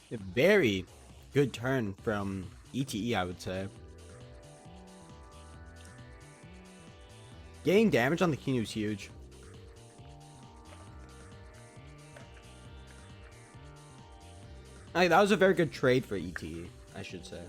A very good turn from ETE, I would say. Getting damage on the king was huge. That was a very good trade for ETE, I should say.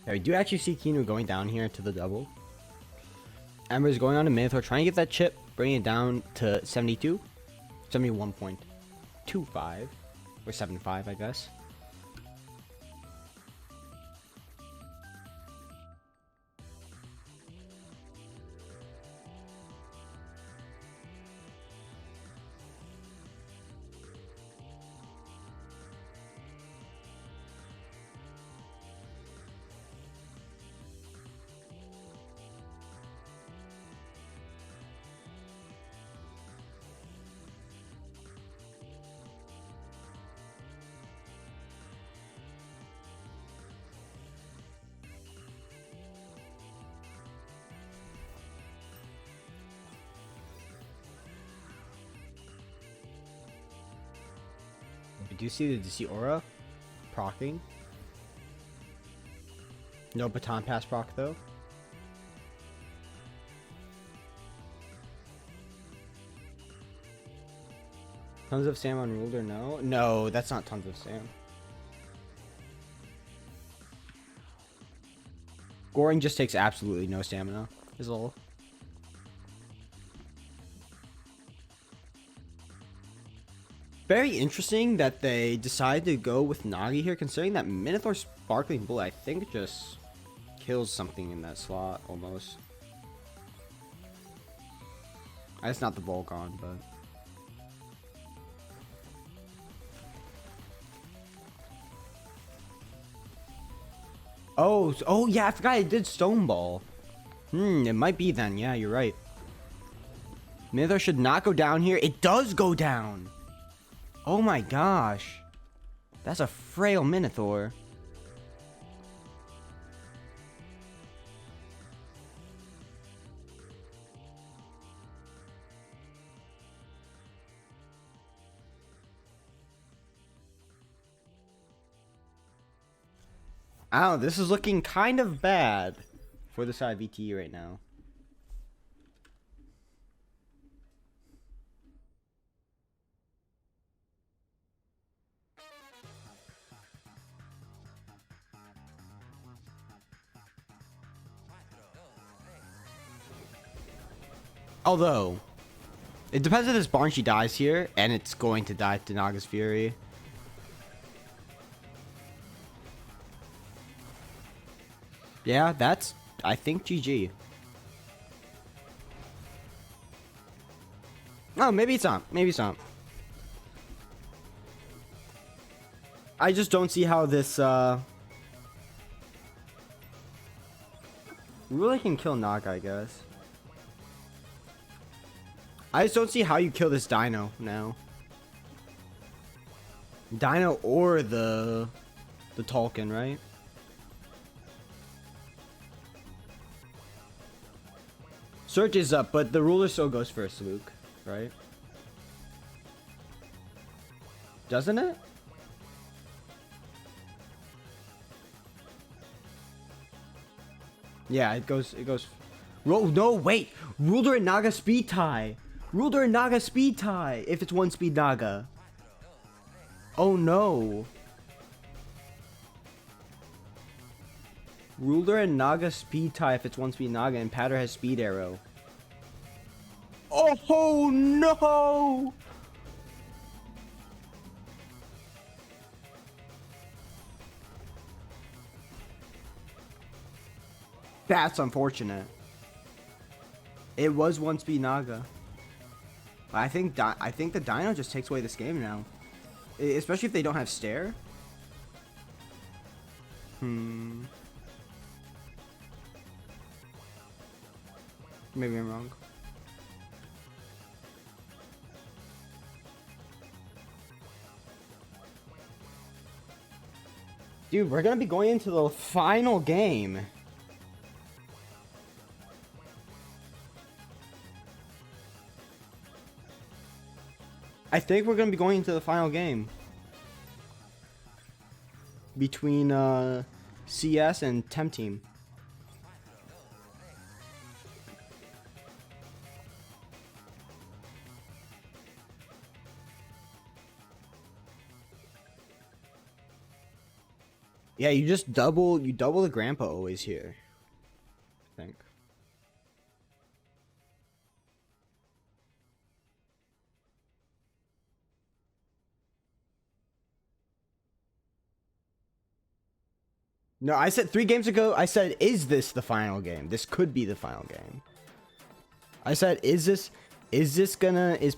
Yeah, we do actually see Kinu going down here to the double. Ember's going on a Minotaur, trying to get that chip, bringing it down to 72. 71.25. Or 75, I guess. We do see the DC Aura proccing. No baton pass proc though. Tons of Sam on Ruler, no? No, that's not tons of Sam. Goring just takes absolutely no stamina, is all. Very interesting that they decided to go with Nagi here, considering that Minotaur Sparkling Bull, I think, just kills something in that slot almost. It's not the Volcon, but. Oh yeah, I forgot I did Stone Ball. It might be then. Yeah, you're right. Minotaur should not go down here. It does go down. Oh my gosh. That's a frail Minotaur. I don't know, this is looking kind of bad for the side VTE right now. Although, it depends if this Banshee dies here, and it's going to die to Naga's Fury. Yeah, that's, I think, GG. Oh, maybe it's not. Maybe it's not. I just don't see how this, really can kill Naga, I guess. I just don't see how you kill this Dino now. Dino or the Tolkien, right? Search is up, but the ruler still goes first, Luke, right? Doesn't it? Yeah, it goes. No, wait. Ruler and Naga speed tie. Ruler and Naga speed tie. If it's one speed Naga. Oh no. Ruler and Naga speed tie if it's one speed Naga, and Patter has speed arrow. Oh no! That's unfortunate. It was one speed Naga. I think the Dino just takes away this game now, especially if they don't have stare. Maybe I'm wrong. Dude, we're gonna be going into the final game. I think we're gonna be going into the final game between CS and TemTeam. Yeah, you double the 𝗵𝗵 always here, I think. No, I said 3 games ago, I said, is this the final game? This could be the final game. I said, is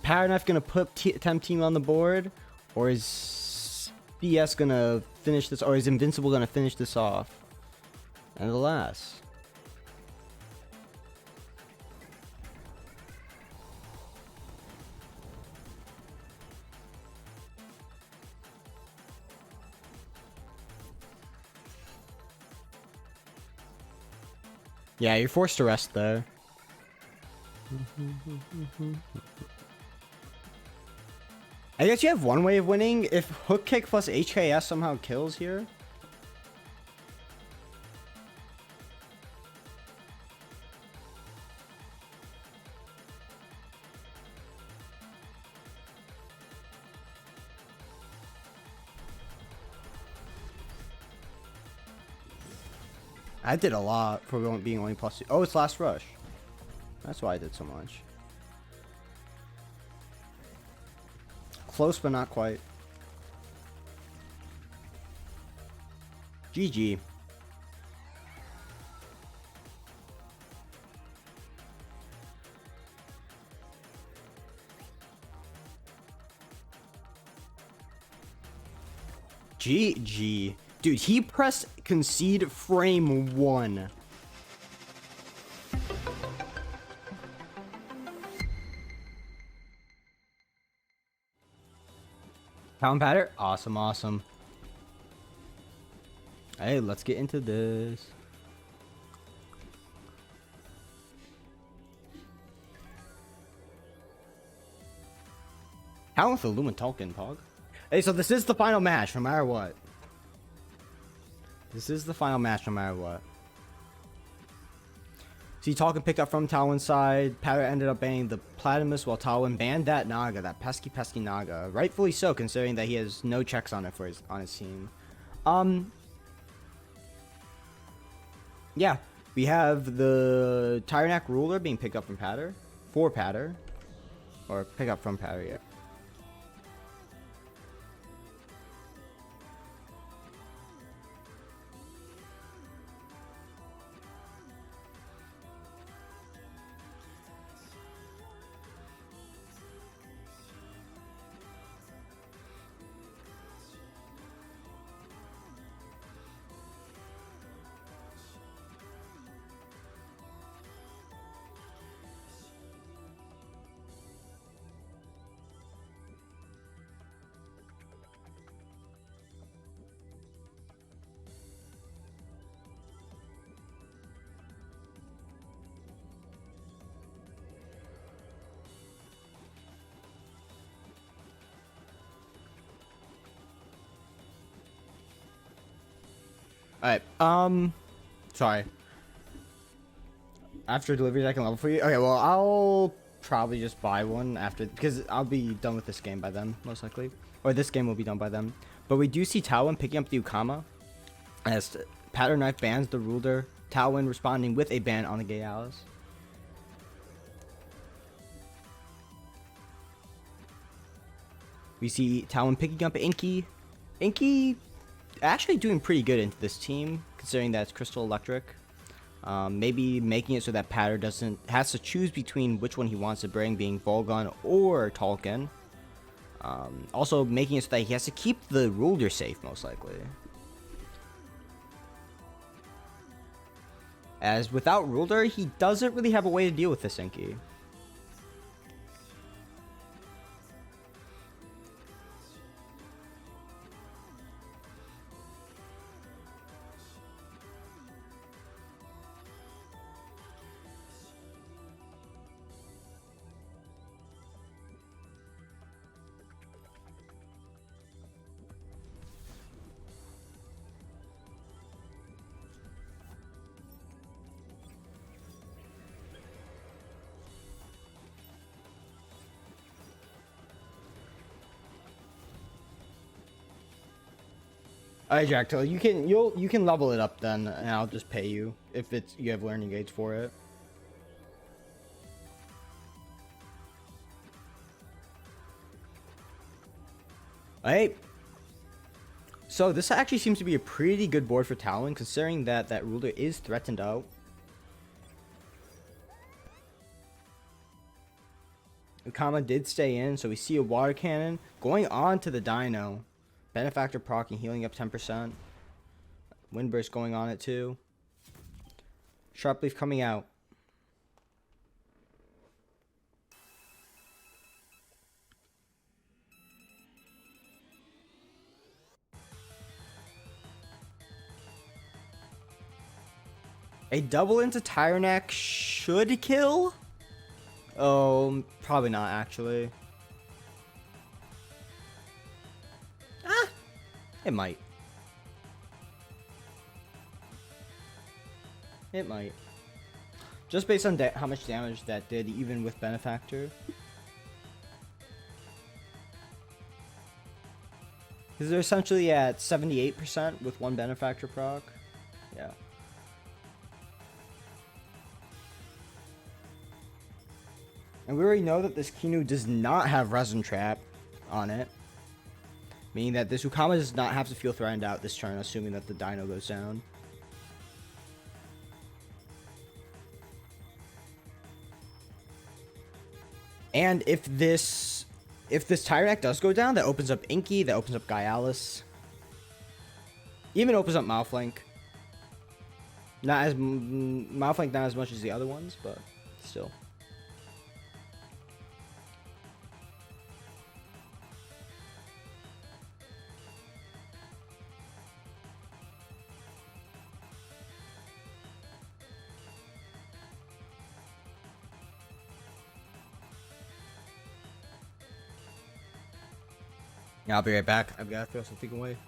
Paradise gonna put TemTeam on the board? Or is BS gonna finish this, or is Invincible gonna finish this off? And alas. Yeah, you're forced to rest there. I guess you have one way of winning if hook kick plus HKS somehow kills here. I did a lot for being only +2. Oh, it's last rush. That's why I did so much. Close, but not quite. GG. GG. Dude, he pressed concede frame 1. Pound patter? Awesome, awesome. Hey, let's get into this. How with the Lumen Tolkien, Pog? Hey, so this is the final match, no matter what. This is the final match, no matter what. See, Tolkien picked up from Talwin's side. Patter ended up banning the Platymus, while Talwin banned that Naga, that pesky Naga. Rightfully so, considering that he has no checks on it for on his team. Yeah, we have the Tyrannac Ruler being picked up from Patter, for Patter, or pick up from Patter, yeah. Alright, sorry. After deliveries I can level for you? Okay, well, I'll probably just buy one after, because I'll be done with this game by then, most likely. Or this game will be done by then. But we do see Talwin picking up the 𝗂𝗃𝗃 as Pattern Knife bans the ruler. Talwin responding with a ban on the 𝗂𝗃𝗃. We see Talwin picking up Inky. Inky actually doing pretty good into this team, considering that it's Crystal Electric. Maybe making it so that Patter has to choose between which one he wants to bring, being Volgun or Tolkien. Also making it so that he has to keep the ruler safe, most likely. As without ruler, he doesn't really have a way to deal with this Inky. Alright, Jacto, you can level it up then, and I'll just pay you if you have learning aids for it. Alright. So this actually seems to be a pretty good board for Talon, considering that that ruler is threatened out. 𝗂𝗃𝗃 did stay in, so we see a water cannon going on to the Dino. Benefactor proccing, healing up 10%. Windburst going on it too. Sharp Leaf coming out. A double into Tyrannac should kill? Oh, probably not actually. It might. It might. Just based on how much damage that did, even with Benefactor. Because they're essentially at 78% with one Benefactor proc. Yeah. And we already know that this Kinu does not have Resin Trap. on it. Meaning that this 𝗂𝗏𝗻 does not have to feel threatened out this turn, assuming that the dino goes down. And if this Tyrant does go down, that opens up 𝗬𝗃𝗽, that opens up 𝗬𝗃𝗽𝗏. Even opens up Malflank. Not as Malflank, not as much as the other ones, but still. Yeah, I'll be right back. I've got to throw something away.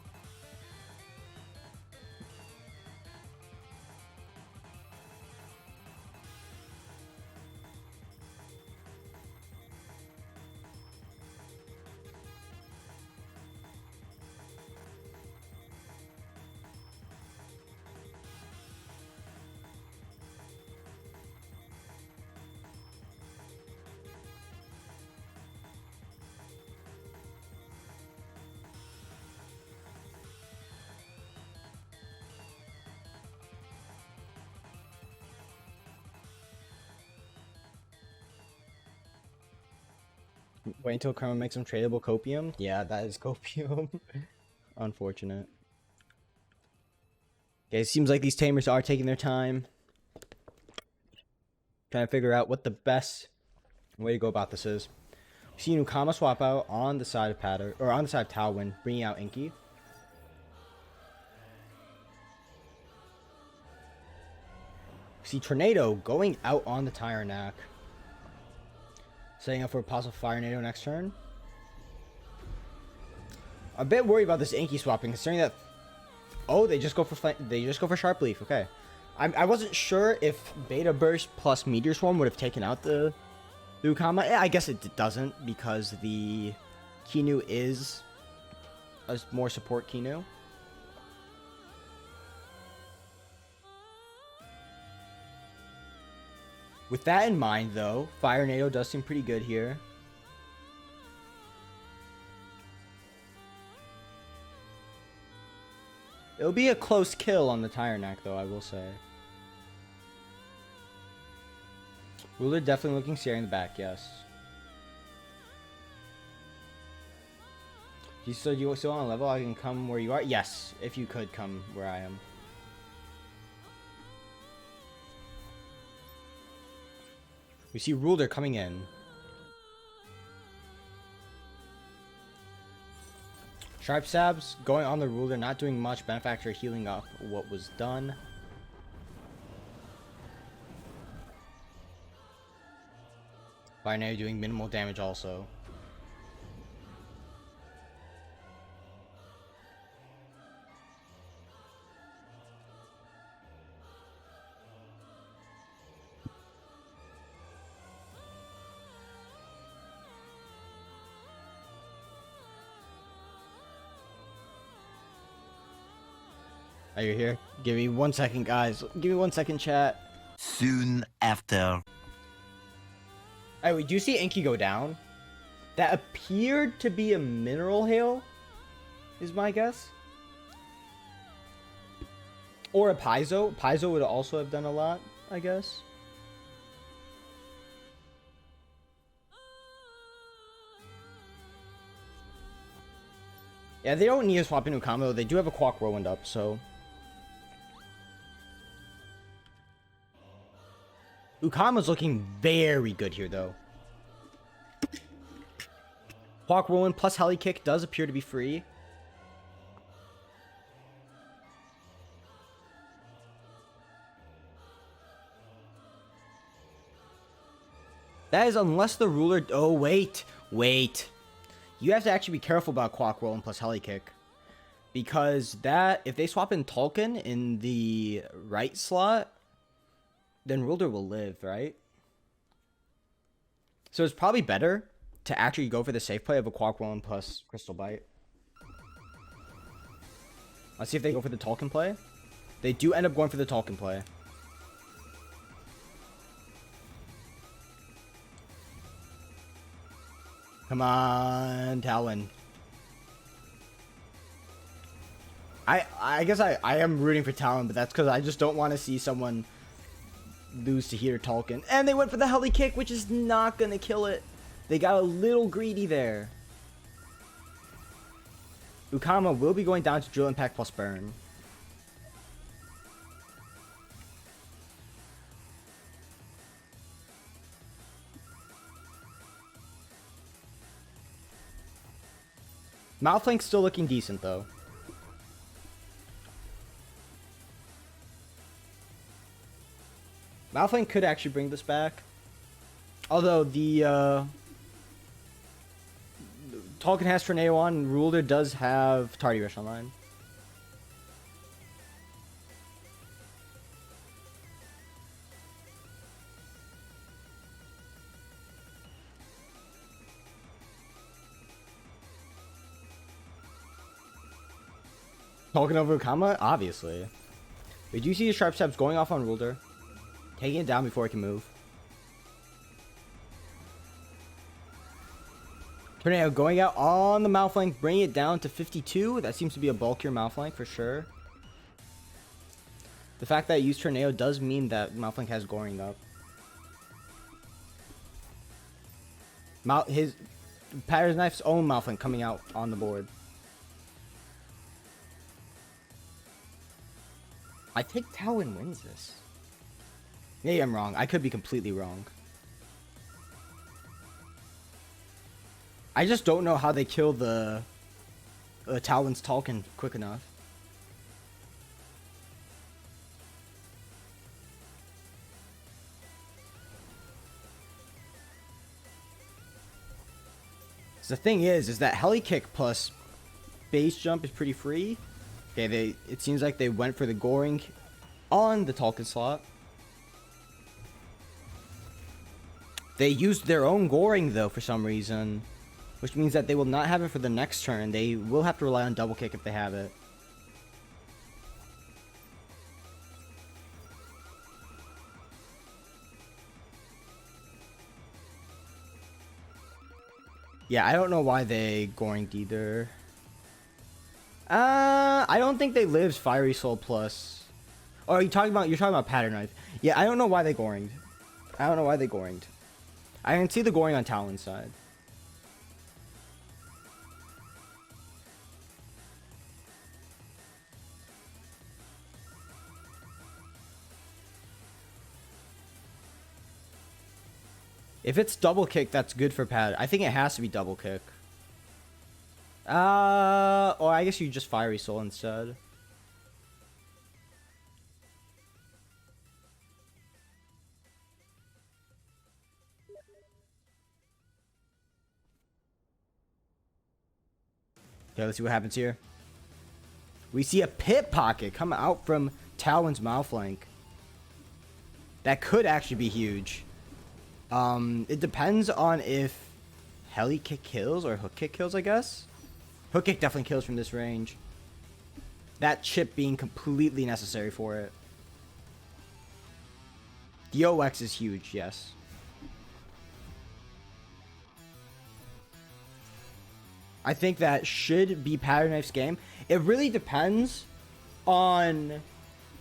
Wait until Karma makes some tradable copium. Yeah, that is copium. Unfortunate. Okay, it seems like these tamers are taking their time. Trying to figure out what the best way to go about this is. We see 𝗂𝗏𝗻 swap out on the side of Patter, or on the side of Talwyn, bringing out 𝗬𝗃𝗽. We see Tornado going out on the Tyrannac. Setting up for a possible Fire Nado next turn. A bit worried about this 𝗬𝗃𝗽 swapping, considering that. Oh, they just go for Sharp Leaf. Okay, I wasn't sure if Beta Burst plus Meteor Swarm would have taken out the 𝗂𝗏𝗻. I guess it doesn't, because the Kinu is a more support Kinu. With that in mind, though, Fire Nado does seem pretty good here. It'll be a close kill on the Tyrannac, though, I will say. Ruler definitely looking scary in the back, yes. So you still on a level? I can come where you are? Yes, if you could come where I am. We see Ruler coming in. Sharp Stabs going on the Ruler, not doing much. Benefactor healing up what was done. Binary doing minimal damage also. Are you here? Give me 1 second, guys. Give me 1 second, chat. Soon after. Alright, we do see 𝗬𝗃𝗽 go down. That appeared to be a Mineral Hail, is my guess. Or a Paizo. Paizo would also have done a lot, I guess. Yeah, they don't need to swap into combo. They do have a Quack Whirlwind up, so. 𝗂𝗏𝗻's looking very good here, though. Quack Whirlwind plus Heli Kick does appear to be free. That is unless the Ruler... Oh, wait. Wait. You have to actually be careful about Quack Whirlwind plus Heli Kick. Because that... If they swap in Tolkien in the right slot, then Ruler will live, right? So it's probably better to actually go for the safe play of a Quack Whirlwind plus Crystal Bite. Let's see if they go for the Tolkien play. They do end up going for the Tolkien play. Come on, Talon. I guess I am rooting for Talon, but that's because I just don't want to see someone lose to Heater Tolkien. And they went for the heli kick, which is not going to kill it. They got a little greedy there. 𝗬𝗏𝗻 will be going down to Drill Impact plus Burn. Malflank's still looking decent though. Malflank could actually bring this back. Although the Tolkien has Tornado on, and Ruler does have Tardy Rush online. Tolkien over 𝗂𝗏? Obviously. Did you see the Sharp Steps going off on Ruler? Taking it down before it can move. Tornado going out on the Malflank, bringing it down to 52. That seems to be a bulkier Malflank for sure. The fact that I used Tornado does mean that Malflank has Goring up. His Patter's Knife's own Malflank coming out on the board. I think Talon wins this. Maybe I'm wrong. I could be completely wrong. I just don't know how they kill the Talon's Tolkien quick enough. So the thing is that Heli Kick plus base jump is pretty free. Okay, it seems like they went for the Goring on the Tolkien slot. They used their own Goring though for some reason, which means that they will not have it for the next turn. They will have to rely on double kick if they have it. Yeah, I don't know why they Goringed either. I don't think they lives Fiery Soul plus. Oh, you're talking about Pattern Knife. Yeah, I don't know why they Goringed. I don't know why they Goringed. I can see the Goring on Talon's side. If it's double kick, that's good for Pat. I think it has to be double kick. Or I guess you just Fiery Soul instead. Okay, let's see what happens here. We see a Pit Pocket come out from Talon's Malflank. That could actually be huge. It depends on if Heli Kick kills or Hook Kick kills, I guess. Hook Kick definitely kills from this range. That chip being completely necessary for it. The OX is huge, yes. I think that should be Pattern Knife's game. It really depends on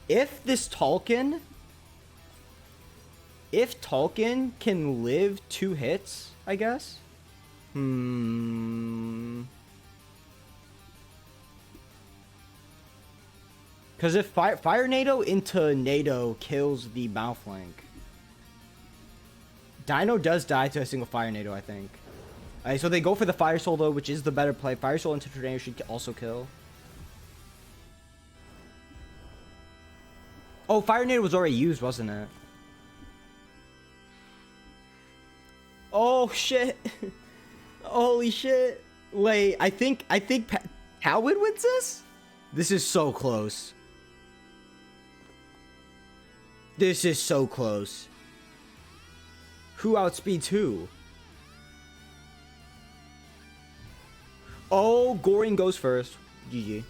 if this Tolkien... If Tolkien can live 2 hits, I guess. Because if Fire Nado into Nado kills the Malflank, Dino does die to a single Fire Nado, I think. Alright, so they go for the Fire Soul though, which is the better play. Fire Soul into Tornado should also kill. Oh, Fire Nado was already used, wasn't it? Oh shit! Holy shit! Wait, I think Talwin wins this. This is so close. This is so close. Who outspeeds who? Oh, Goring goes first. GG.